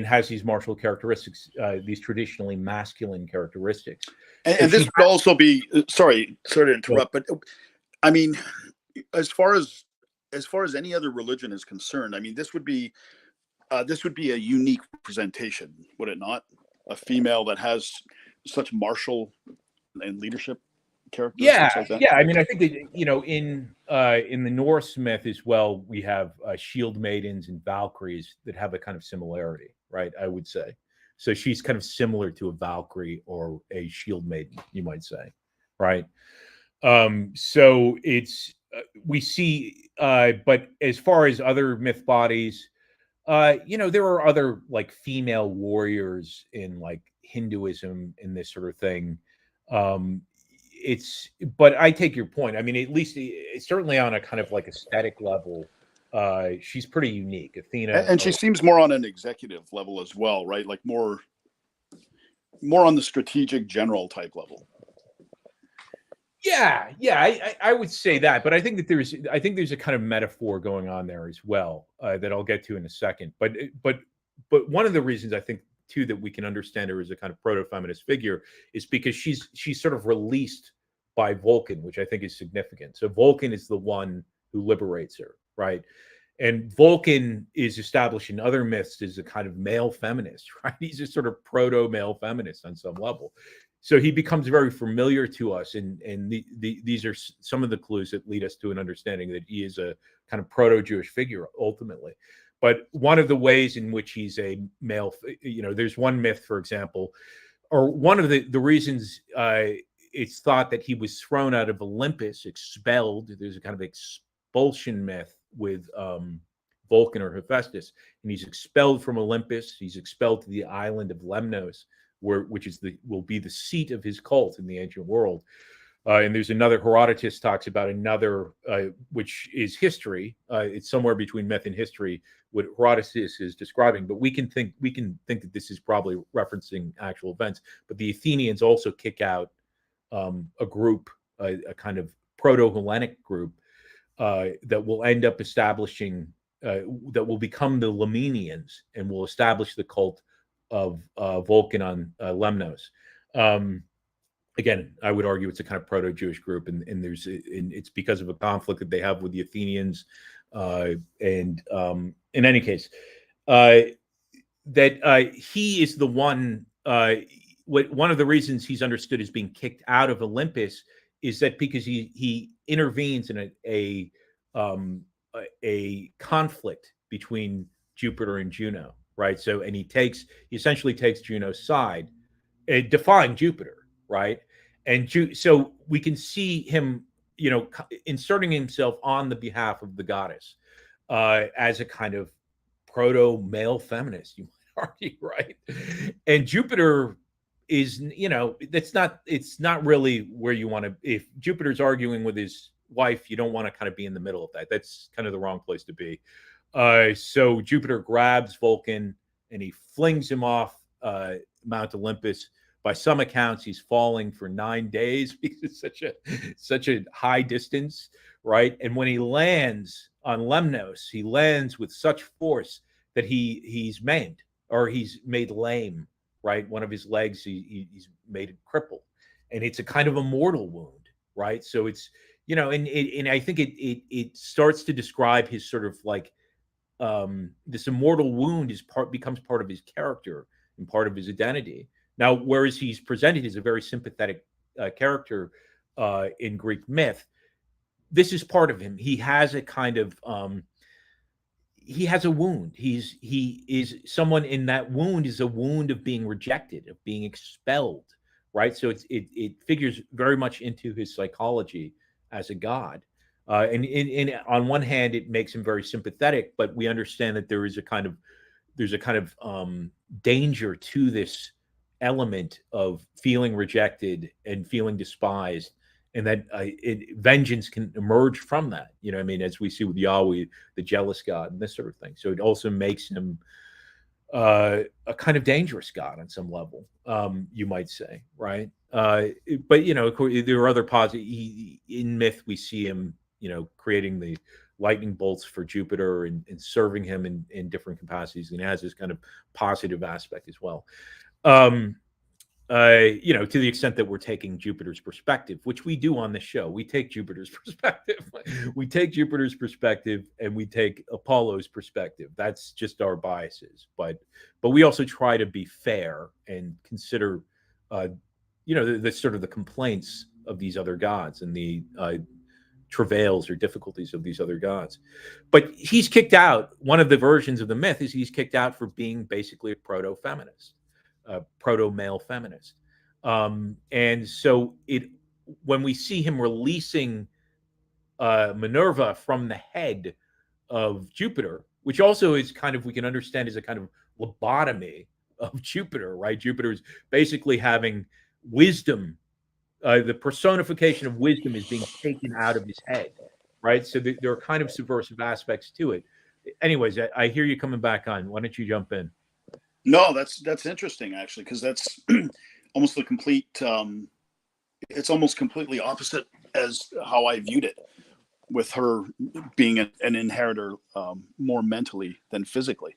has these martial characteristics, these traditionally masculine characteristics. And this would also be sorry to interrupt, but I mean, as far as any other religion is concerned, I mean, this would be a unique representation, would it not? A female that has such martial and leadership characteristics like that. Yeah. I mean, I think that in the Norse myth as well, we have shield maidens and Valkyries that have a kind of similarity, right? I would say. So she's kind of similar to a Valkyrie or a shield maiden, you might say, right? So it's we see, but as far as other myth bodies, there are other like female warriors in like Hinduism and this sort of thing. But I take your point. I mean, at least certainly on a kind of like aesthetic level, she's pretty unique. Athena, and she seems more on an executive level as well, right? Like more on the strategic general type level. Yeah, I would say that, but I think that there's a kind of metaphor going on there as well that I'll get to in a second. But one of the reasons I think too that we can understand her as a kind of proto-feminist figure is because she's sort of released by Vulcan, which I think is significant. So Vulcan is the one who liberates her, right? And Vulcan is established in other myths as a kind of male feminist, right? He's a sort of proto-male feminist on some level. So he becomes very familiar to us, and these are some of the clues that lead us to an understanding that he is a kind of proto-Jewish figure ultimately. But one of the ways in which he's a male, there's one myth, for example, or one of the reasons it's thought that he was thrown out of Olympus, expelled. There's a kind of expulsion myth with Vulcan or Hephaestus, and he's expelled from Olympus. He's expelled to the island of Lemnos, which is will be the seat of his cult in the ancient world. And there's another, Herodotus talks about another, which is history. It's somewhere between myth and history, what Herodotus is describing. But we can think that this is probably referencing actual events. But the Athenians also kick out a group, a kind of proto-Hellenic group that will end up establishing, that will become the Lemnians and will establish the cult of Vulcan on Lemnos. Again, I would argue it's a kind of proto-Jewish group, and it's because of a conflict that they have with the Athenians. In any case, that he is the one. One of the reasons he's understood as being kicked out of Olympus is that because he intervenes in a conflict between Jupiter and Juno, right? So, and he essentially takes Juno's side, defying Jupiter. Right. And so we can see him, inserting himself on the behalf of the goddess as a kind of proto male feminist, you might argue. Right. And Jupiter is, it's not really where you want to. If Jupiter's arguing with his wife, you don't want to kind of be in the middle of that. That's kind of the wrong place to be. So Jupiter grabs Vulcan and he flings him off Mount Olympus. By some accounts, he's falling for 9 days because it's such a high distance, right? And when he lands on Lemnos, he lands with such force that he's maimed, or he's made lame, right? One of his legs, he's made it crippled, and it's a kind of a mortal wound, right? So it's, and I think it starts to describe his sort of like this immortal wound becomes part of his character and part of his identity. Now, whereas he's presented as a very sympathetic character in Greek myth, this is part of him. He has a kind of he has a wound. He is someone, in that wound is a wound of being rejected, of being expelled, right? So it figures very much into his psychology as a god. And on one hand, it makes him very sympathetic, but we understand that there's a kind of danger to this element of feeling rejected and feeling despised, and that vengeance can emerge from that. As we see with Yahweh, the jealous God, and this sort of thing. So it also makes him a kind of dangerous God on some level, you might say, right? But of course, there are other positive. In myth, we see him, creating the lightning bolts for Jupiter and serving him in different capacities, and it has this kind of positive aspect as well. To the extent that we're taking Jupiter's perspective, which we do on this show, we take Jupiter's perspective. We take Jupiter's perspective and we take Apollo's perspective. That's just our biases. But we also try to be fair and consider, the sort of the complaints of these other gods and the travails or difficulties of these other gods. But he's kicked out. One of the versions of the myth is he's kicked out for being basically a proto-feminist. Proto-male feminist. And so when we see him releasing Minerva from the head of Jupiter, which also is kind of, we can understand as a kind of lobotomy of Jupiter, right? Jupiter is basically having wisdom, the personification of wisdom is being taken out of his head, right? So there are kind of subversive aspects to it. Anyways, I hear you coming back on. Why don't you jump in? No, that's interesting, actually, because that's almost the complete. It's almost completely opposite as how I viewed it, with her being an inheritor more mentally than physically.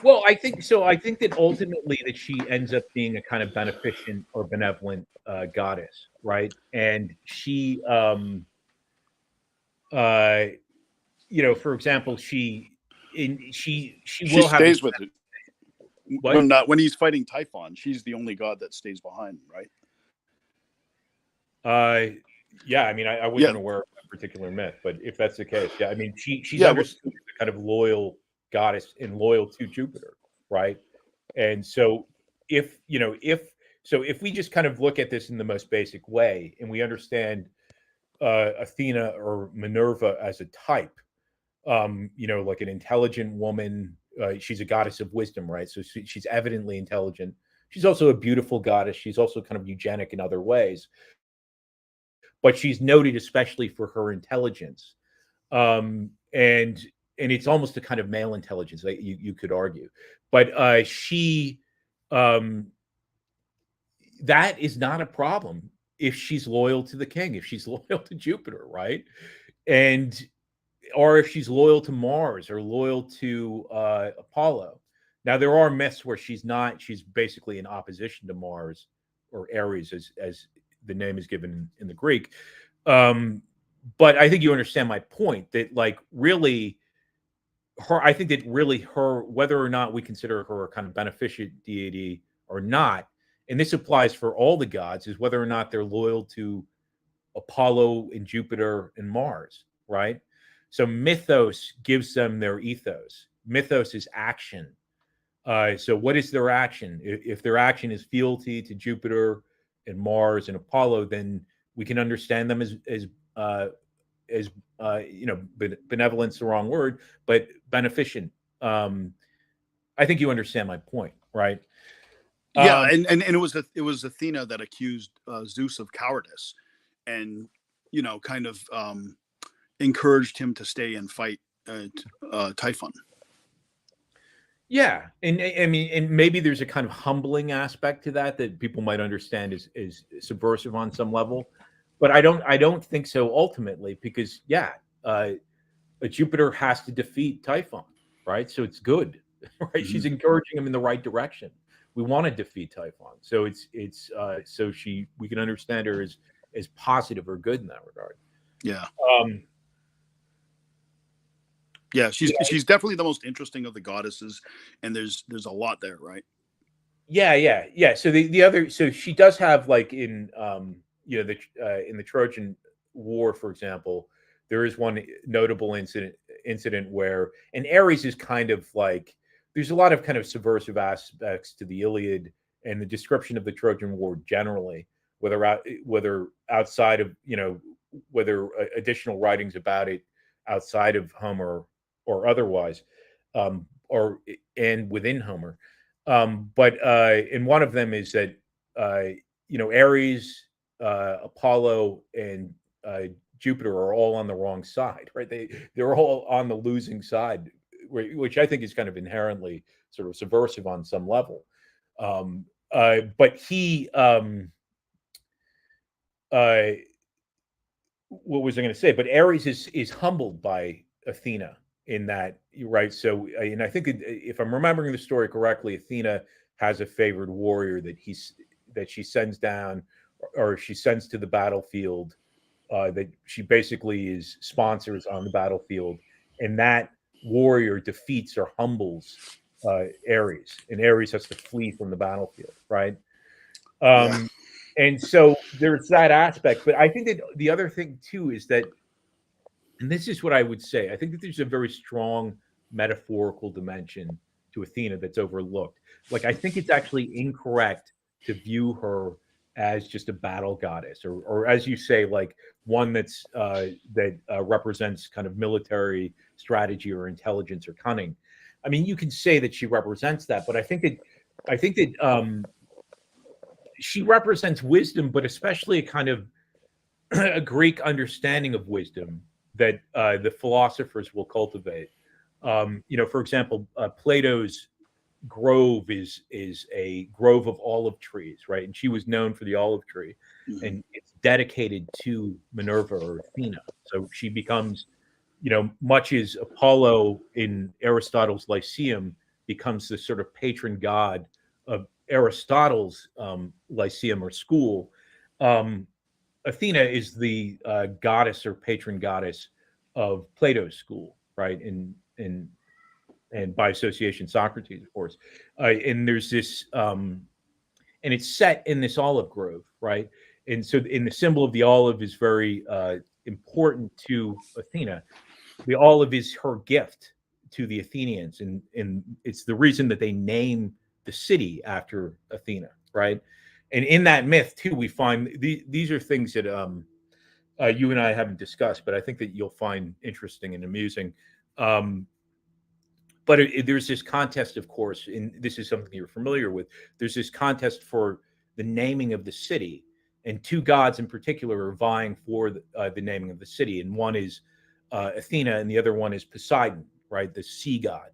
Well, I think so. I think that ultimately that she ends up being a kind of beneficent or benevolent goddess, right? And she, for example, she will have. She stays with it. When he's fighting Typhon, she's the only god that stays behind, right? Yeah. I wasn't aware of that particular myth, but if that's the case, yeah. She's understood as a kind of loyal goddess and loyal to Jupiter, right? And so if So if we just kind of look at this in the most basic way, and we understand Athena or Minerva as a type, like an intelligent woman. She's a goddess of wisdom, right? So she's evidently intelligent. She's also a beautiful goddess. She's also kind of eugenic in other ways, but she's noted especially for her intelligence, and it's almost a kind of male intelligence, like you could argue, but she um, that is not a problem if she's loyal to the king, if she's loyal to Jupiter, right? And or if she's loyal to Mars or loyal to Apollo. Now there are myths where she's not. She's basically in opposition to Mars or Ares, as the name is given in the Greek. Um, but I think you understand my point that, like, really, her. I think that really her, whether or not we consider her a kind of beneficent deity or not, and this applies for all the gods, is whether or not they're loyal to Apollo and Jupiter and Mars, right? So mythos gives them their ethos. Mythos is action. So what is their action? If their action is fealty to Jupiter and Mars and Apollo, then we can understand them as benevolence, the wrong word, but beneficent. I think you understand my point, right? Yeah, and it was Athena that accused Zeus of cowardice, and kind of encouraged him to stay and fight Typhon. Yeah, and I mean, and maybe there's a kind of humbling aspect to that people might understand is subversive on some level, but I don't think so ultimately, because Jupiter has to defeat Typhon, right? So it's good, right? Mm-hmm. She's encouraging him in the right direction. We want to defeat Typhon, so we can understand her as positive or good in that regard. Yeah. Yeah, she's definitely the most interesting of the goddesses, and there's a lot there, right? Yeah. So the other, so she does have, like, in in the Trojan War, for example, there is one notable incident where, and Ares is kind of like, there's a lot of kind of subversive aspects to the Iliad and the description of the Trojan War generally, whether outside of, whether additional writings about it outside of Homer or otherwise, and within Homer. But and one of them is that Ares, Apollo, and Jupiter are all on the wrong side, right? They're all on the losing side, which I think is kind of inherently sort of subversive on some level. But what was I going to say? But Ares is humbled by Athena in that, right? So, and I think if I'm remembering the story correctly, Athena has a favored warrior that she sends down, or she sends to the battlefield, that she basically sponsors on the battlefield, and that warrior defeats or humbles Ares, and Ares has to flee from the battlefield, right? And so there's that aspect, but I think that the other thing too is that, and this is what I would say, I think that there's a very strong metaphorical dimension to Athena that's overlooked. Like, I think it's actually incorrect to view her as just a battle goddess, or as you say, like one that represents kind of military strategy or intelligence or cunning. I mean, you can say that she represents that, but I think that she represents wisdom, but especially a kind of a Greek understanding of wisdom that the philosophers will cultivate. For example, Plato's grove is a grove of olive trees, right? And she was known for the olive tree, and it's dedicated to Minerva or Athena. So she becomes, much as Apollo in Aristotle's Lyceum becomes the sort of patron god of Aristotle's Lyceum or school. Athena is the goddess or patron goddess of Plato's school, right? And by association, Socrates, of course. And there's this, and it's set in this olive grove, right? And so, in the symbol of the olive is very important to Athena. The olive is her gift to the Athenians, and it's the reason that they name the city after Athena, right? And in that myth too, we find these are things that you and I haven't discussed, but I think that you'll find interesting and amusing. Um, but there's this contest, of course, and this is something you're familiar with. There's this contest for the naming of the city, and two gods in particular are vying for the naming of the city, and one is Athena, and the other one is Poseidon, right, the sea god.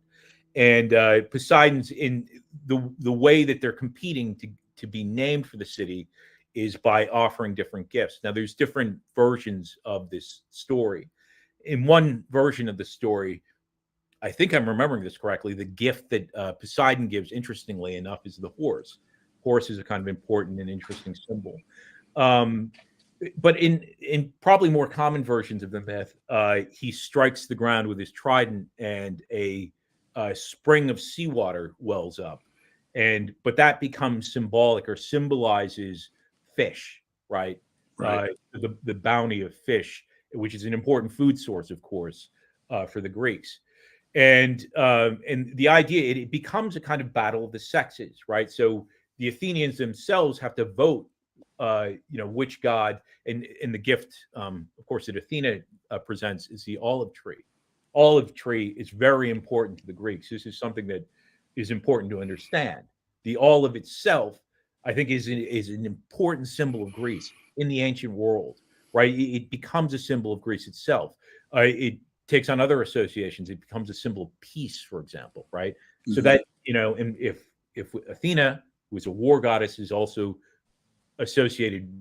And Poseidon's in the way that they're competing to be named for the city is by offering different gifts. Now, there's different versions of this story. In one version of the story, I think I'm remembering this correctly, the gift that Poseidon gives, interestingly enough, is the horse. Horse is a kind of important and interesting symbol. Um, but in probably more common versions of the myth, he strikes the ground with his trident, and a spring of seawater wells up, but that becomes symbolic or symbolizes fish, right? Right. The bounty of fish, which is an important food source, of course, for the Greeks. And the idea it becomes a kind of battle of the sexes, right? So the Athenians themselves have to vote, which god, and the gift, of course, that Athena presents is the olive tree. Olive tree is very important to the Greeks. This is something that is important to understand. The olive itself, I think, is an important symbol of Greece in the ancient world, right? It becomes a symbol of Greece itself. It takes on other associations. It becomes a symbol of peace, for example, right? Mm-hmm. So that, and if Athena, who is a war goddess, is also associated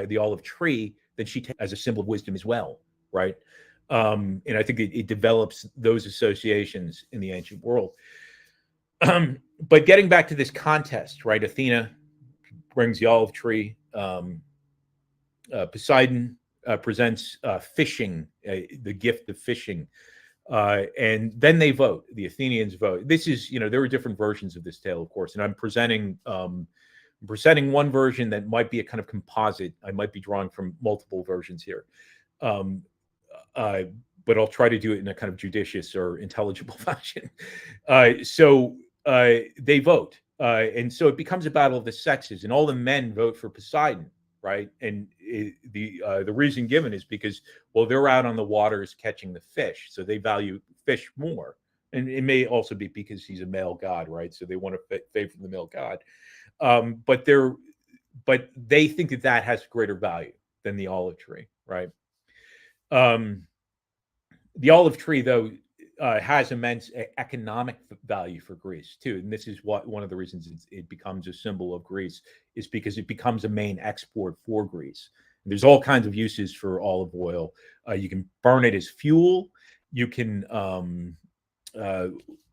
the olive tree, then she takes as a symbol of wisdom as well, right? And I think it develops those associations in the ancient world. But getting back to this contest, right? Athena brings the olive tree. Poseidon presents fishing, the gift of fishing. And then they vote. The Athenians vote. This is, there are different versions of this tale, of course, and I'm presenting one version that might be a kind of composite. I might be drawing from multiple versions here, but I'll try to do it in a kind of judicious or intelligible fashion. So they vote, and so it becomes a battle of the sexes, and all the men vote for Poseidon, right? And the reason given is because, well, they're out on the waters catching the fish, so they value fish more. And it may also be because he's a male god, right? So they want to favor the male god. But they think that has greater value than the olive tree, right? The olive tree, though, has immense economic value for Greece too, and this is one of the reasons it becomes a symbol of Greece is because it becomes a main export for Greece. And there's all kinds of uses for olive oil. You can burn it as fuel. You can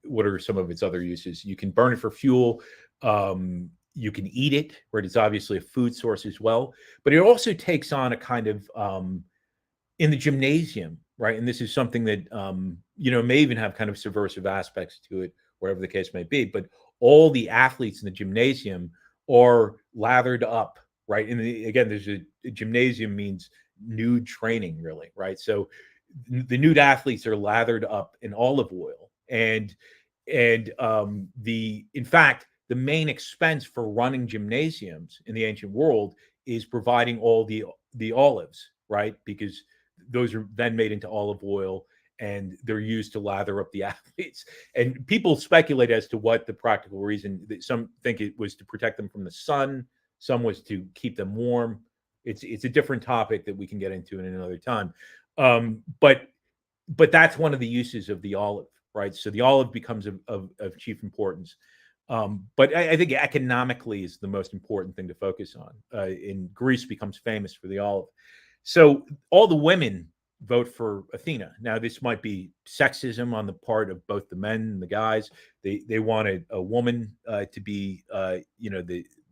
what are some of its other uses? You can burn it for fuel. You can eat it, right? It's obviously a food source as well, but it also takes on a kind of in the gymnasium, right? And this is something that may even have kind of subversive aspects to it, whatever the case may be. But all the athletes in the gymnasium are lathered up, right? And again, there's a gymnasium means nude training, really, right? So the nude athletes are lathered up in olive oil, and in fact, the main expense for running gymnasiums in the ancient world is providing all the olives, right? Because those are then made into olive oil and they're used to lather up the athletes. And people speculate as to what the practical reason. Some think it was to protect them from the sun. Some was to keep them warm. It's a different topic that we can get into in another time. But that's one of the uses of the olive, right? So the olive becomes of chief importance. But I think economically is the most important thing to focus on. And Greece becomes famous for the olive. So all the women vote for Athena. Now, this might be sexism on the part of both the men and the guys. They wanted a woman to be,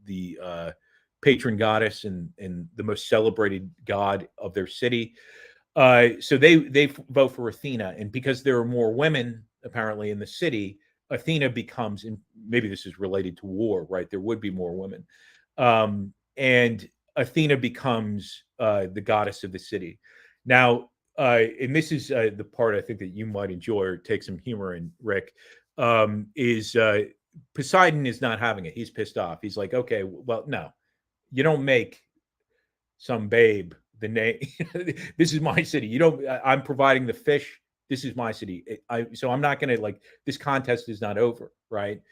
the patron goddess and the most celebrated god of their city. So they vote for Athena, and because there are more women apparently in the city, Athena becomes, and maybe this is related to war, right? There would be more women, and Athena becomes the goddess of the city. Now, and this is the part I think that you might enjoy or take some humor in, Rick, is Poseidon is not having it. He's pissed off. He's like, okay, well, no, you don't make some babe the name. This is my city. You don't. I'm providing the fish. This is my city. So I'm not going to like. This contest is not over, right?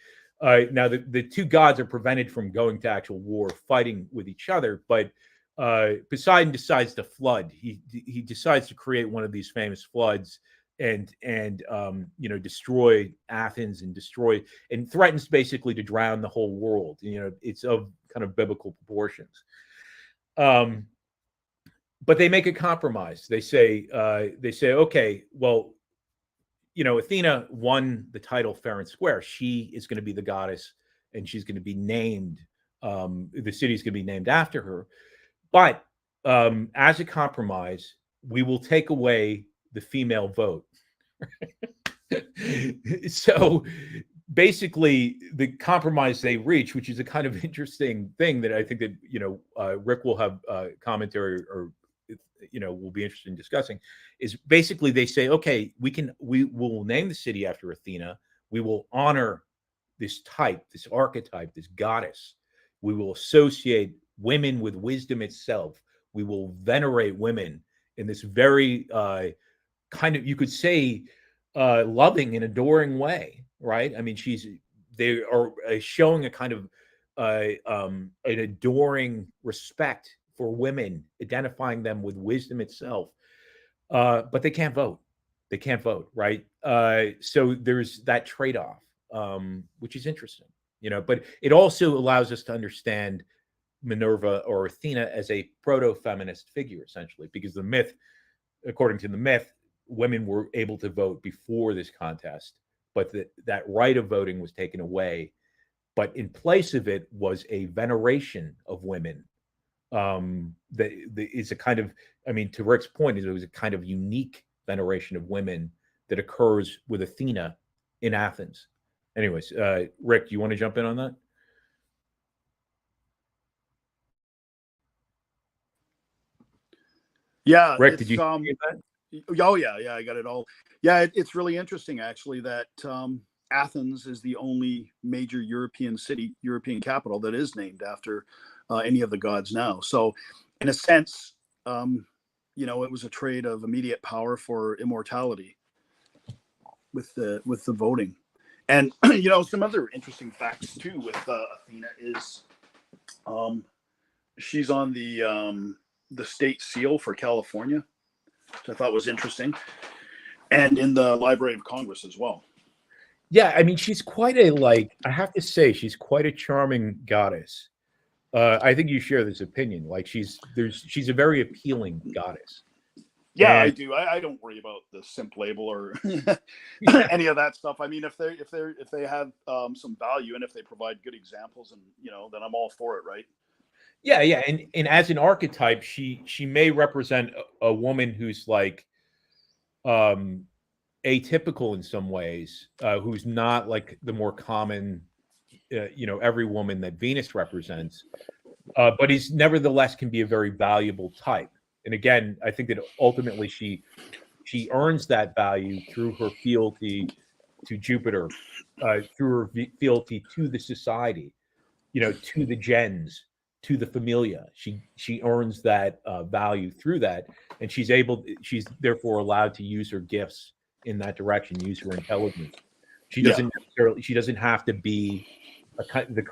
Now the two gods are prevented from going to actual war, fighting with each other. But Poseidon decides to flood. He decides to create one of these famous floods and destroy Athens and threatens basically to drown the whole world. It's of kind of biblical proportions. But they make a compromise. They say, okay, well, Athena won the title fair and square. She is going to be the goddess, and she's going to be named. The city's going to be named after her. But as a compromise, we will take away the female vote. So basically, the compromise they reach, which is a kind of interesting thing that I think that Rick will have commentary or will be interested in discussing, is basically they say, okay, we will name the city after Athena. We will honor this type, this archetype, this goddess. We will associate women with wisdom itself. We will venerate women in this very kind of, you could say, loving and adoring way, right? I mean, they are showing a kind of an adoring respect for women, identifying them with wisdom itself. But they can't vote. They can't vote, right? So there's that trade-off, which is interesting, but it also allows us to understand Minerva or Athena as a proto-feminist figure, essentially, because according to the myth, women were able to vote before this contest, but that right of voting was taken away. But in place of it was a veneration of women. It's a kind of, to Rick's point, it was a kind of unique veneration of women that occurs with Athena in Athens. Anyways, Rick, do you want to jump in on that? Yeah, Rick, did you hear that? Oh yeah, I got it all. Yeah, it's really interesting actually that Athens is the only major European capital that is named after any of the gods now. So, in a sense, it was a trade of immediate power for immortality with the voting. And some other interesting facts too with Athena is she's on the state seal for California, which I thought was interesting, and in the Library of Congress as well. Yeah, she's quite I have to say, she's quite a charming goddess. I think you share this opinion. Like she's a very appealing goddess. Yeah, I do. I don't worry about the simp label or any of that stuff. If they have some value and if they provide good examples, and then I'm all for it, right? Yeah, and as an archetype, she may represent a woman who's like atypical in some ways, who's not like the more common, every woman that Venus represents, but is nevertheless can be a very valuable type. And again, I think that ultimately she earns that value through her fealty to Jupiter, through her fealty to the society, to the gens, to the familia. She earns that value through that, and she's therefore allowed to use her gifts in that direction, use her intelligence. She doesn't have to be the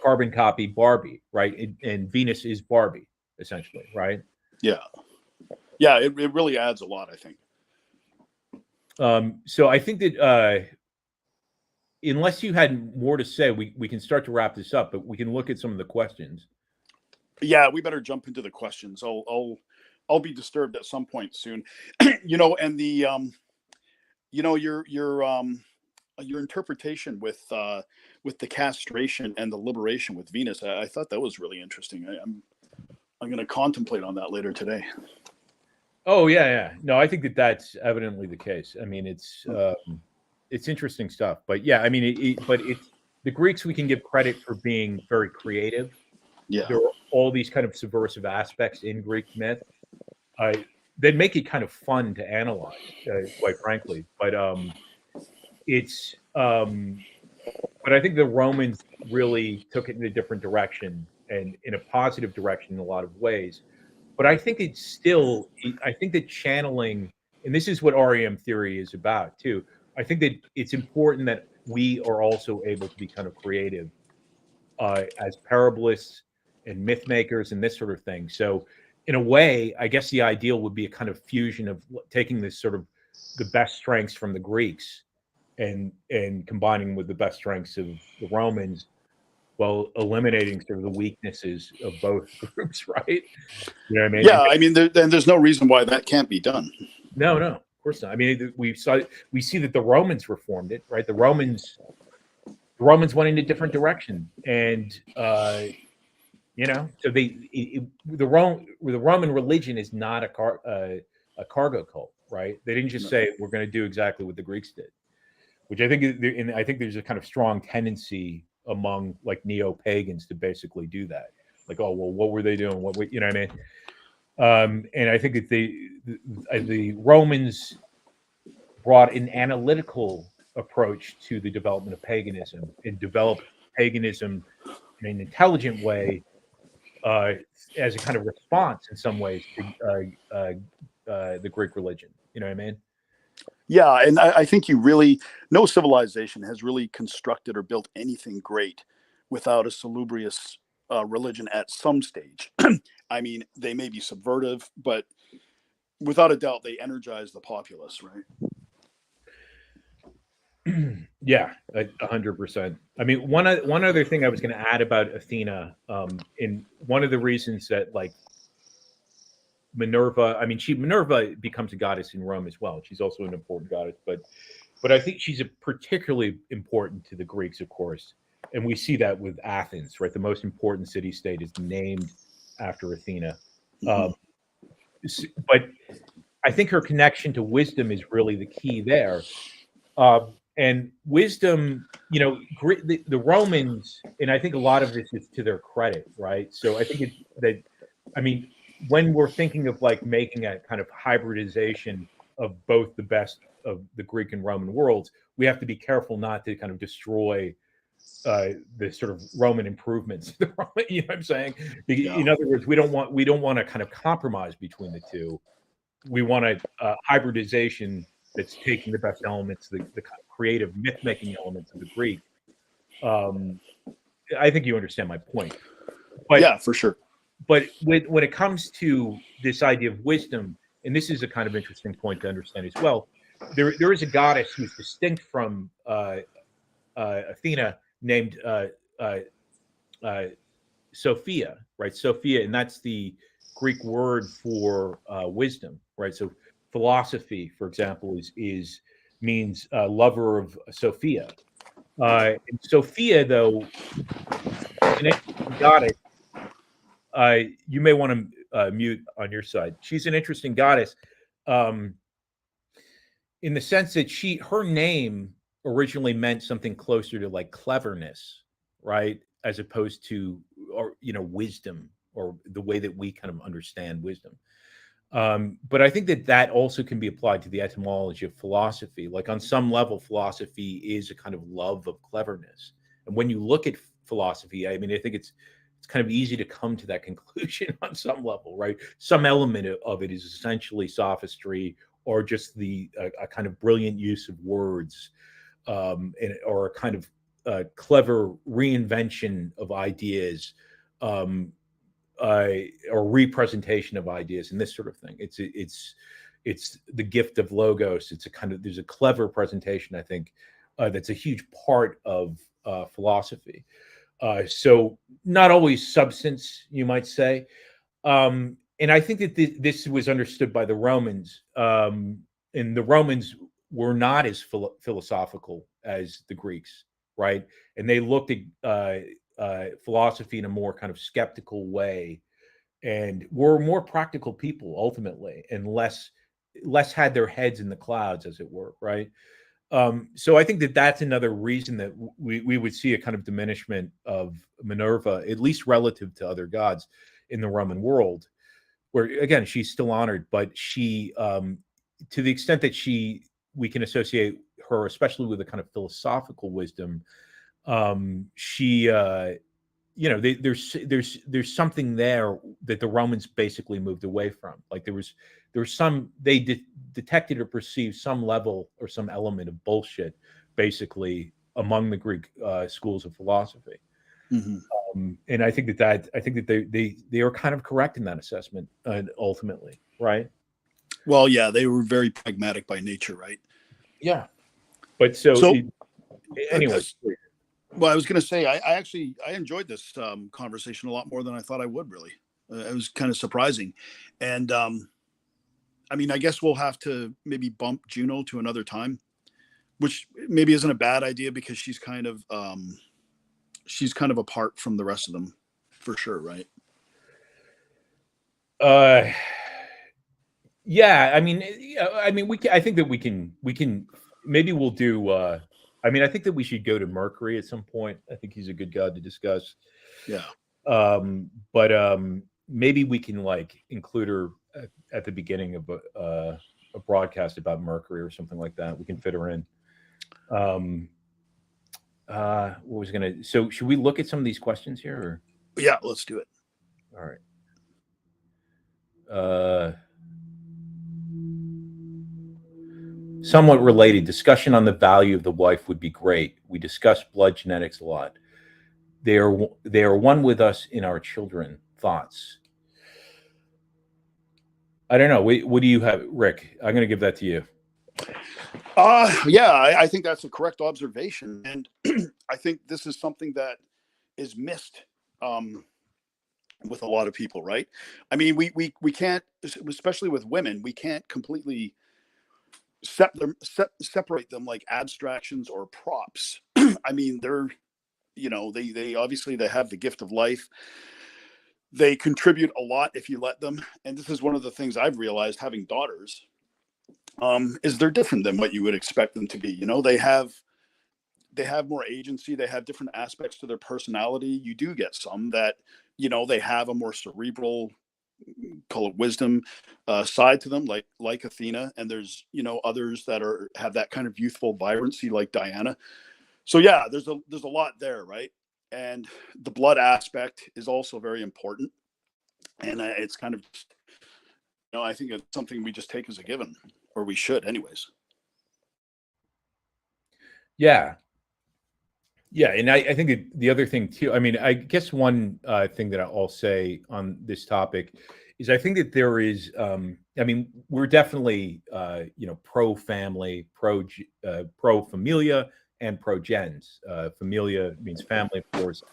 carbon copy Barbie, right? And Venus is Barbie, essentially, right? Yeah, it really adds a lot, I think. So I think that unless you had more to say, we can start to wrap this up, but we can look at some of the questions. Yeah, we better jump into the questions. I'll be disturbed at some point soon. And the your interpretation with the castration and the liberation with Venus, I thought that was really interesting. I'm going to contemplate on that later today. Oh yeah. No, I think that that's evidently the case. It's it's interesting stuff. But yeah, I mean, but it's the Greeks. We can give credit for being very creative. Yeah. There are all these kind of subversive aspects in Greek myth. Uh, that make it kind of fun to analyze, quite frankly. But it's but I think the Romans really took it in a different direction and in a positive direction in a lot of ways. But I think it's still, I think that channeling, and this is what REM theory is about too. I think that it's important that we are also able to be kind of creative as parabolists and myth makers and this sort of thing. So, in a way, I guess the ideal would be a kind of fusion of taking this sort of the best strengths from the Greeks and combining with the best strengths of the Romans, while eliminating sort of the weaknesses of both groups, right? You know what I mean? Yeah, I mean, there's no reason why that can't be done. No, of course not. I mean, we see that the Romans reformed it, right? The Romans went in a different direction, and you know, so the Roman religion is not a cargo cult, right? They didn't just say we're going to do exactly what the Greeks did, which I think and I think there's a kind of strong tendency among like neo-pagans to basically do that. Like, oh well, what were they doing? You know what I mean? And I think that the Romans brought an analytical approach to the development of paganism and developed paganism in an intelligent way as a kind of response in some ways to the Greek religion. You know what I mean? Yeah, and I think no civilization has really constructed or built anything great without a salubrious religion at some stage. I mean, they may be subversive, but without a doubt, they energize the populace, right? Yeah, 100%. I mean, one other thing I was going to add about Athena, in one of the reasons that like Minerva, I mean, Minerva becomes a goddess in Rome as well. She's also an important goddess, but I think she's particularly important to the Greeks, of course, and we see that with Athens, right? The most important city-state is named after Athena. Mm-hmm. But I think her connection to wisdom is really the key there. And wisdom, you know, the Romans, and I think a lot of this is to their credit, right? So I think I mean, when we're thinking of like making a kind of hybridization of both the best of the Greek and Roman worlds, we have to be careful not to kind of destroy the sort of Roman improvements. You know what I'm saying? Yeah. In other words, we don't want to kind of compromise between the two. We want a hybridization that's taking the best elements, the kind of creative myth-making elements of the Greek. I think you understand my point. But, yeah, for sure. But when it comes to this idea of wisdom, and this is a kind of interesting point to understand as well, there is a goddess who's distinct from Athena named Sophia, right? Sophia, and that's the Greek word for wisdom, right? So philosophy, for example, means lover of Sophia. And Sophia, though, an interesting goddess. You may want to mute on your side. She's an interesting goddess, in the sense that her name originally meant something closer to like cleverness, right, as opposed to, or wisdom, or the way that we kind of understand wisdom. But I think that also can be applied to the etymology of philosophy. Like on some level, philosophy is a kind of love of cleverness. And when you look at philosophy, I mean, I think it's kind of easy to come to that conclusion on some level, right? Some element of it is essentially sophistry, or just a kind of brilliant use of words, or a kind of clever reinvention of ideas, or representation of ideas, and this sort of thing. It's the gift of logos. There's a clever presentation, I think, that's a huge part of philosophy. So not always substance, you might say. And I think that this was understood by the Romans, and the Romans were not as philosophical as the Greeks, right? And they looked at philosophy in a more kind of skeptical way, and were more practical people ultimately, and less had their heads in the clouds, as it were, right? So I think that that's another reason that we would see a kind of diminishment of Minerva, at least relative to other gods in the Roman world, where again she's still honored, but she, to the extent that we can associate her, especially with a kind of philosophical wisdom, she, there's something there that the Romans basically moved away from. Like there was some they detected or perceived some level or some element of bullshit, basically among the Greek schools of philosophy. Mm-hmm. And I think that they are kind of correct in that assessment, ultimately, right? Well, yeah, they were very pragmatic by nature, right? Yeah. But so So, anyway, well, I was going to say, I enjoyed this conversation a lot more than I thought I would. Really, it was kind of surprising, and I mean, I guess we'll have to maybe bump Juno to another time, which maybe isn't a bad idea because she's kind of apart from the rest of them, for sure, right? uh, yeah, I mean, I think that we can maybe we'll do. I mean, I think that we should go to Mercury at some point. I think he's a good god to discuss. Yeah. But maybe we can like include her at the beginning of a broadcast about Mercury or something like that. We can fit her in. What was gonna? So should we look at some of these questions here? Or? Yeah, let's do it. All right. Somewhat related, discussion on the value of the wife would be great. We discuss blood genetics a lot. They are one with us in our children. Thoughts? I don't know. What do you have, Rick? I'm going to give that to you. Yeah, I think that's a correct observation, and I think this is something that is missed with a lot of people, right? I mean, we can't, especially with women, we can't completely separate them like abstractions or props. I mean, they're, they obviously they have the gift of life. They contribute a lot if you let them. And this is one of the things I've realized having daughters, is they're different than what you would expect them to be. They have more agency. They have different aspects to their personality. You do get some that, they have a more cerebral, call it wisdom, side to them, like Athena. And there's, others that have that kind of youthful vibrancy, like Diana. So yeah, there's a lot there, right? And the blood aspect is also very important. And it's kind of, I think it's something we just take as a given, or we should, anyways. Yeah. Yeah, and I think the other thing too. I mean, I guess one thing that I'll say on this topic is I think that there is. I mean, we're definitely pro family, pro familia, and pro gens. Familia means family, of course.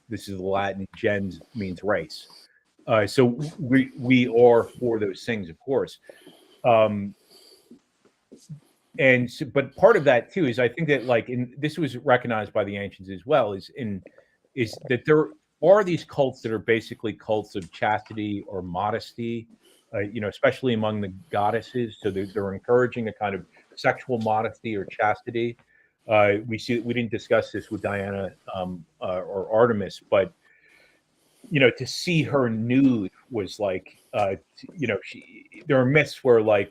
This is the Latin. Gens means race. So we are for those things, of course. And so, but part of that too is I think that this was recognized by the ancients as well, is that there are these cults that are basically cults of chastity or modesty, especially among the goddesses. So they're encouraging a kind of sexual modesty or chastity. We didn't discuss this with Diana or Artemis, but to see her nude was like, there are myths where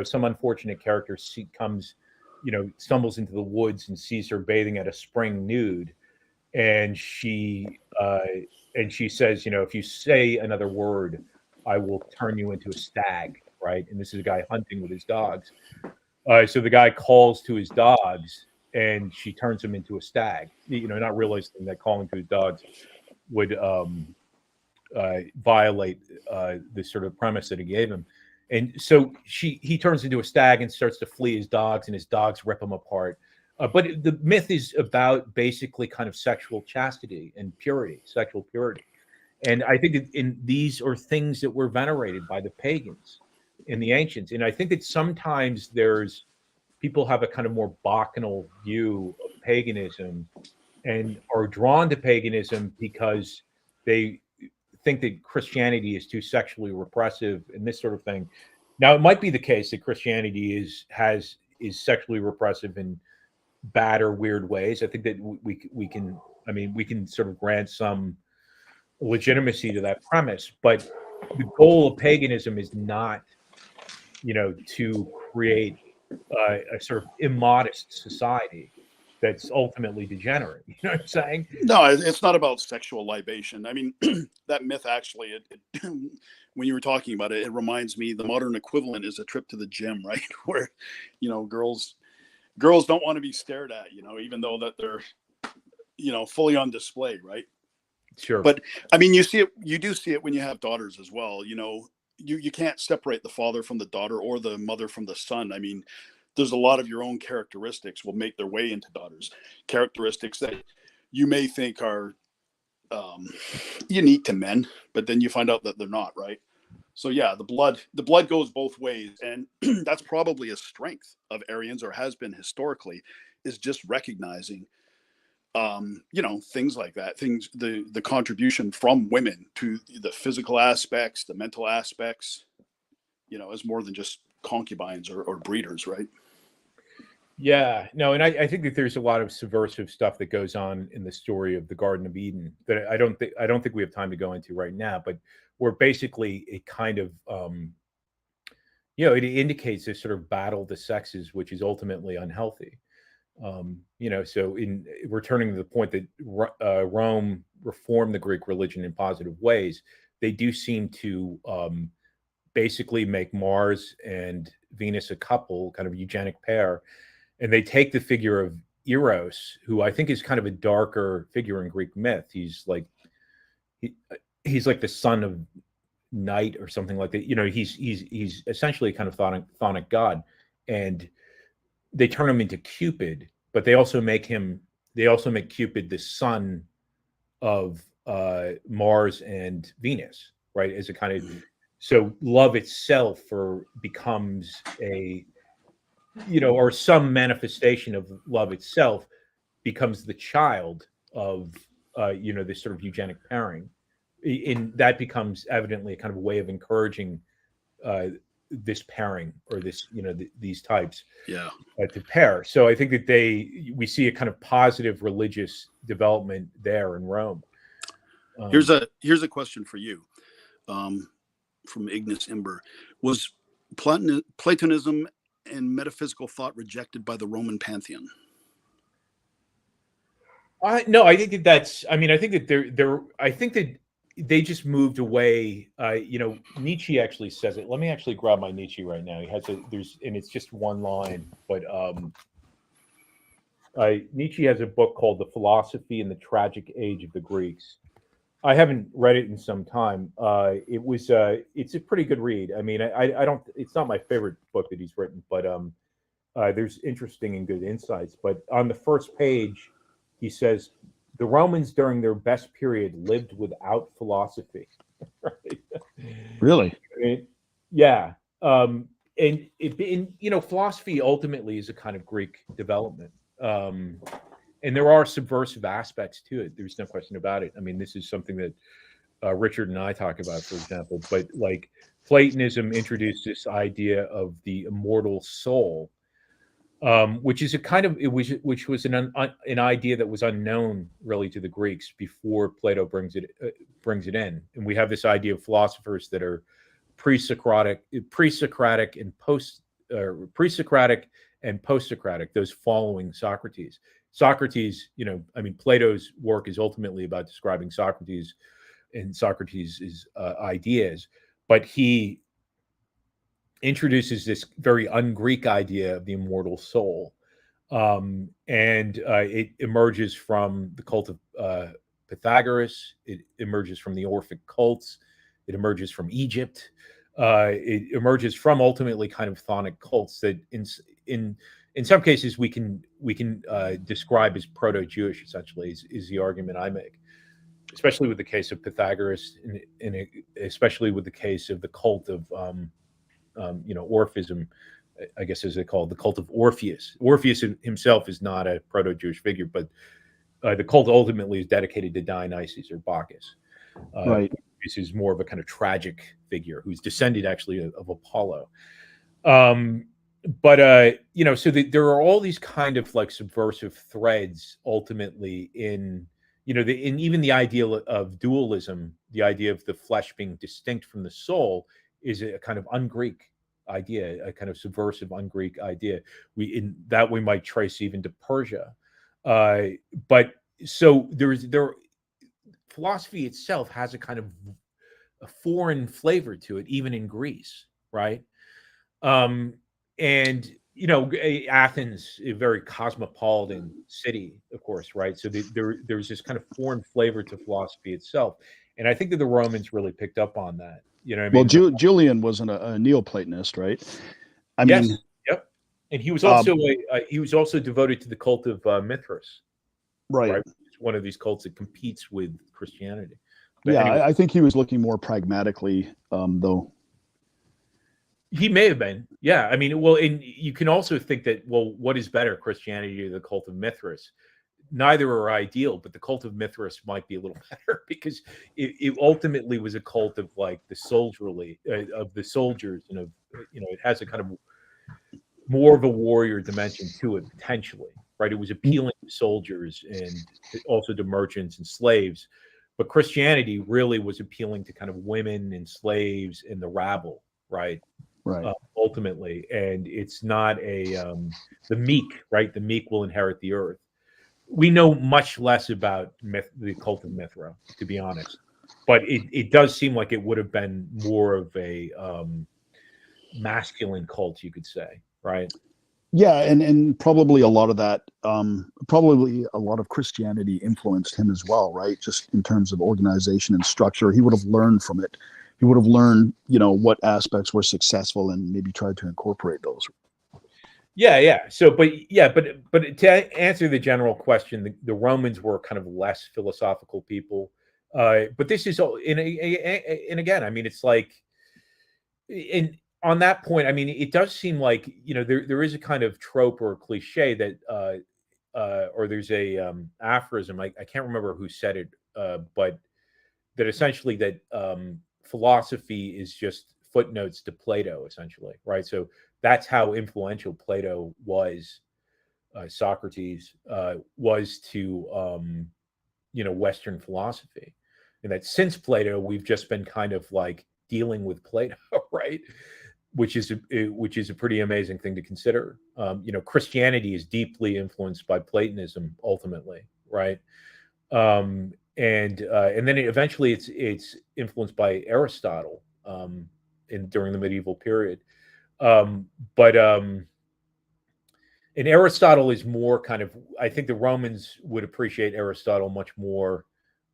some unfortunate character stumbles into the woods and sees her bathing at a spring nude, and she says, if you say another word, I will turn you into a stag, right? And this is a guy hunting with his dogs. So the guy calls to his dogs, and she turns him into a stag. Not realizing that calling to his dogs would violate the sort of premise that he gave him. And so he turns into a stag and starts to flee his dogs, and his dogs rip him apart. But the myth is about basically kind of sexual chastity and purity, sexual purity. And I think that these are things that were venerated by the pagans in the ancients. And I think that sometimes people have a kind of more bacchanal view of paganism and are drawn to paganism because they think that Christianity is too sexually repressive and this sort of thing. Now, it might be the case that Christianity has is sexually repressive in bad or weird ways. I think that we can, I mean, we can sort of grant some legitimacy to that premise, but the goal of paganism is not, to create a sort of immodest society that's ultimately degenerate. You know what I'm saying? No, it's not about sexual libation. I mean, that myth actually, when you were talking about it, it reminds me the modern equivalent is a trip to the gym, right? Where, girls don't want to be stared at, even though that they're, fully on display, right? Sure. But I mean, you do see it when you have daughters as well. You can't separate the father from the daughter or the mother from the son. I mean, there's a lot of your own characteristics will make their way into daughters, characteristics that you may think are unique to men, but then you find out that they're not, right? So yeah, the blood goes both ways, and that's probably a strength of Aryans, or has been historically, is just recognizing things like that, the contribution from women to the physical aspects, the mental aspects, as more than just concubines or breeders, right? Yeah, no, and I think that there's a lot of subversive stuff that goes on in the story of the Garden of Eden that I don't think we have time to go into right now, but where basically it kind of it indicates this sort of battle of the sexes, which is ultimately unhealthy. So in returning to the point that Rome reformed the Greek religion in positive ways, they do seem to basically make Mars and Venus a couple, kind of eugenic pair. And they take the figure of Eros, who I think is kind of a darker figure in Greek myth. He's like the son of night or something like that. He's essentially a kind of chthonic god, and they turn him into Cupid, but they also make Cupid the son of Mars and Venus, right? As a kind of, so love itself becomes a, or some manifestation of love itself becomes the child of, this sort of eugenic pairing. And that becomes evidently a kind of a way of encouraging this pairing, or this, these types to pair. So I think that we see a kind of positive religious development there in Rome. Here's a question for you, from Ignis Imber. Was Platonism and metaphysical thought rejected by the Roman pantheon? No, I think that that's. I mean, I think that I think that they just moved away. Nietzsche actually says it. Let me actually grab my Nietzsche right now. He has and it's just one line, but Nietzsche has a book called The Philosophy and the Tragic Age of the Greeks. I haven't read it in some time. It's a pretty good read. I mean, I don't. It's not my favorite book that he's written, but there's interesting and good insights. But on the first page, he says, the Romans during their best period lived without philosophy. Right? Really? Yeah. And philosophy ultimately is a kind of Greek development. And there are subversive aspects to it. There's no question about it. I mean, this is something that Richard and I talk about, for example. But like Platonism introduced this idea of the immortal soul, which is a kind of which was an idea that was unknown really to the Greeks before Plato brings it in. And we have this idea of philosophers that are pre-Socratic and post-Socratic, those following Socrates. Socrates, Plato's work is ultimately about describing Socrates and Socrates' ideas, but he introduces this very un-Greek idea of the immortal soul. And it emerges from the cult of Pythagoras. It emerges from the Orphic cults. It emerges from Egypt. It emerges from ultimately kind of chthonic cults that in some cases we can describe as proto-Jewish, essentially, is the argument I make, especially with the case of Pythagoras, and especially with the case of the cult of Orphism, I guess as they call it, the cult of Orpheus. Orpheus himself is not a proto-Jewish figure, but the cult ultimately is dedicated to Dionysus or Bacchus. Right. This is more of a kind of tragic figure who's descended actually of Apollo. but you know, so there are all these kind of like subversive threads ultimately in, you know, in even the idea of dualism, the idea of the flesh being distinct from the soul is a kind of un-Greek idea, a kind of subversive un-Greek idea. In that we might trace even to Persia. Uh, but so there philosophy itself has a kind of a foreign flavor to it, even in Greece, right? Um, and you know, Athens, a very cosmopolitan city, of course, right? So there's this kind of foreign flavor to philosophy itself, and I think that the Romans really picked up on that. You know what I Well, mean? Julian was a Neoplatonist, right? I Yes, mean, yep. And um, he was also devoted to the cult of Mithras, right. right? It's one of these cults that competes with Christianity. But Yeah, anyway, I think he was looking more pragmatically, though. he may have been. Yeah. I mean, well, and you can also think that, well, what is better, Christianity or the cult of Mithras? Neither are ideal, but the cult of Mithras might be a little better because it ultimately was a cult of like the soldierly, of the soldiers, and of, you know, it has a kind of more of a warrior dimension to it potentially, right? It was appealing to soldiers and also to merchants and slaves, but Christianity really was appealing to kind of women and slaves and the rabble, right? Right. Ultimately, and it's not the meek, right? The meek will inherit the earth. We know much less about the cult of Mithra, to be honest, but it does seem like it would have been more of a masculine cult, you could say, right? Yeah, and probably a lot of that, probably a lot of Christianity influenced him as well, right? Just in terms of organization and structure, he would have learned from it. He would have learned, what aspects were successful and maybe tried to incorporate those. Yeah, yeah. So, but to answer the general question, the Romans were kind of less philosophical people. But this is all, and again, I mean, it's like, and on that point, I mean, it does seem like, you know, there is a kind of trope or a cliche that, or there's a aphorism. I can't remember who said it, but that essentially that philosophy is just footnotes to Plato, essentially, right? So that's how influential Plato was, Socrates was to you know, Western philosophy, and that since Plato, we've just been kind of like dealing with Plato, right? Which is a pretty amazing thing to consider. You know, Christianity is deeply influenced by Platonism, ultimately, right? And then eventually it's influenced by Aristotle, in during the medieval period. Um, but and Aristotle is more kind of, I think the Romans would appreciate Aristotle much more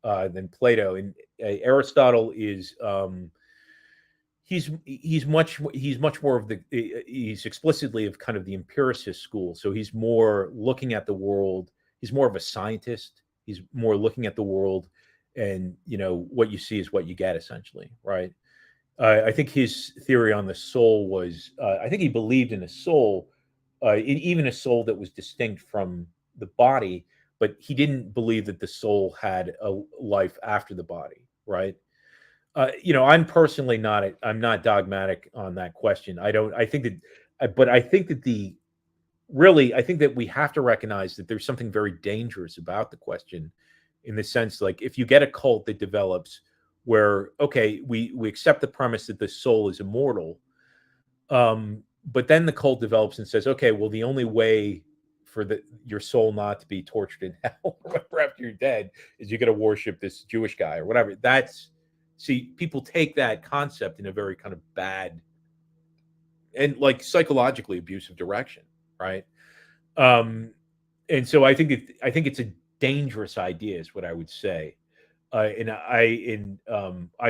than Plato. And Aristotle is he's much more of the he's explicitly of kind of the empiricist school. So he's more looking at the world. He's more of a scientist. He's more looking at the world, and you know what you see is what you get, essentially, right? I think his theory on the soul was, I think he believed in a soul, even a soul that was distinct from the body, but he didn't believe that the soul had a life after the body, right? You know, I'm personally not, I'm not dogmatic on that question. I don't, I think that, but I think that I think that we have to recognize that there's something very dangerous about the question, in the sense, like, if you get a cult that develops where, okay, we accept the premise that the soul is immortal, but then the cult develops and says, okay, well, the only way for your soul not to be tortured in hell or whatever after you're dead is you got to worship this Jewish guy or whatever. That's, see, people take that concept in a very kind of bad and like psychologically abusive direction, right? Um, and so I think it's a dangerous idea, is what I would say. I've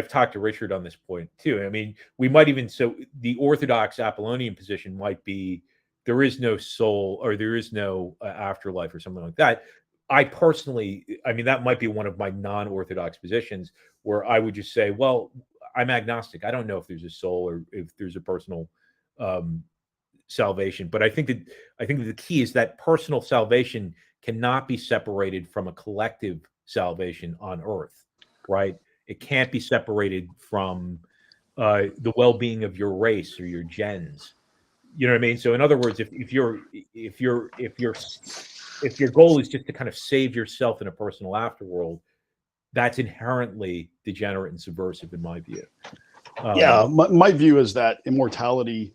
talked to Richard on this point too. I mean, we might even, so the Orthodox Apollonian position might be there is no soul, or there is no afterlife or something like that. I personally, I mean, that might be one of my non-Orthodox positions, where I would just say, well, I'm agnostic. I don't know if there's a soul or if there's a personal um, salvation. But I think that the key is that personal salvation cannot be separated from a collective salvation on earth, right? It can't be separated from the well-being of your race or your gens. You know what I mean? So in other words, if your goal is just to kind of save yourself in a personal afterworld, that's inherently degenerate and subversive in my view. Yeah, my view is that immortality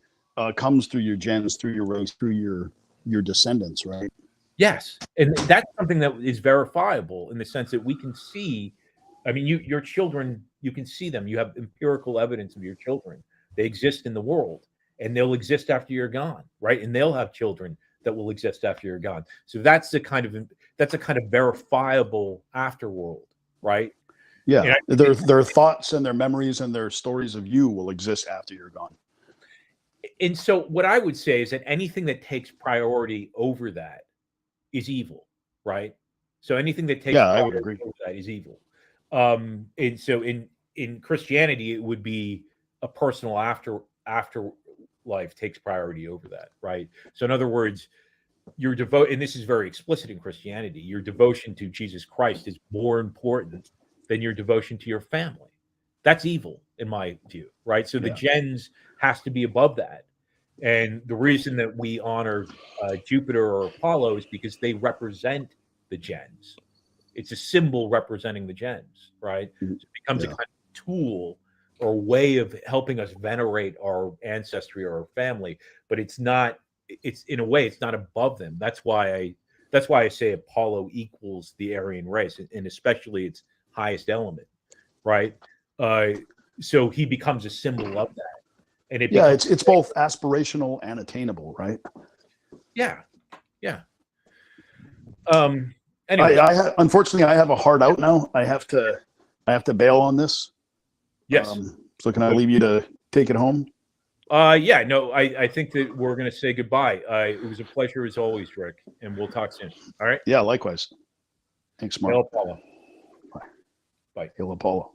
comes through your gens, through your race, through your descendants, right? Yes, and that's something that is verifiable in the sense that we can see. I mean, your children, you can see them. You have empirical evidence of your children. They exist in the world, and they'll exist after you're gone, right? And they'll have children that will exist after you're gone. So that's a kind of verifiable afterworld, right? Yeah, their thoughts and their memories and their stories of you will exist after you're gone. And so what I would say is that anything that takes priority over that is evil, right? So anything that takes I would agree. over that is evil. And so in Christianity, it would be a personal afterlife takes priority over that, right? So in other words, your and this is very explicit in Christianity, your devotion to Jesus Christ is more important than your devotion to your family. That's evil in my view, right? So the gens has to be above that. And the reason that we honor Jupiter or Apollo is because they represent the gens. It's a symbol representing the gens, right? So it becomes a kind of tool or way of helping us venerate our ancestry or our family, but it's not. It's in a way, it's not above them. That's why I say Apollo equals the Aryan race, and especially its highest element, right? So he becomes a symbol of that. And it's both aspirational and attainable, right? Yeah. Anyway, unfortunately, I have a hard out now. I have to bail on this. Yes. So can I leave you to take it home? Yeah. No, I think that we're going to say goodbye. It was a pleasure as always, Rick, and we'll talk soon. All right. Yeah. Likewise. Thanks, Mark. Hail Apollo. Bye. Hail Apollo.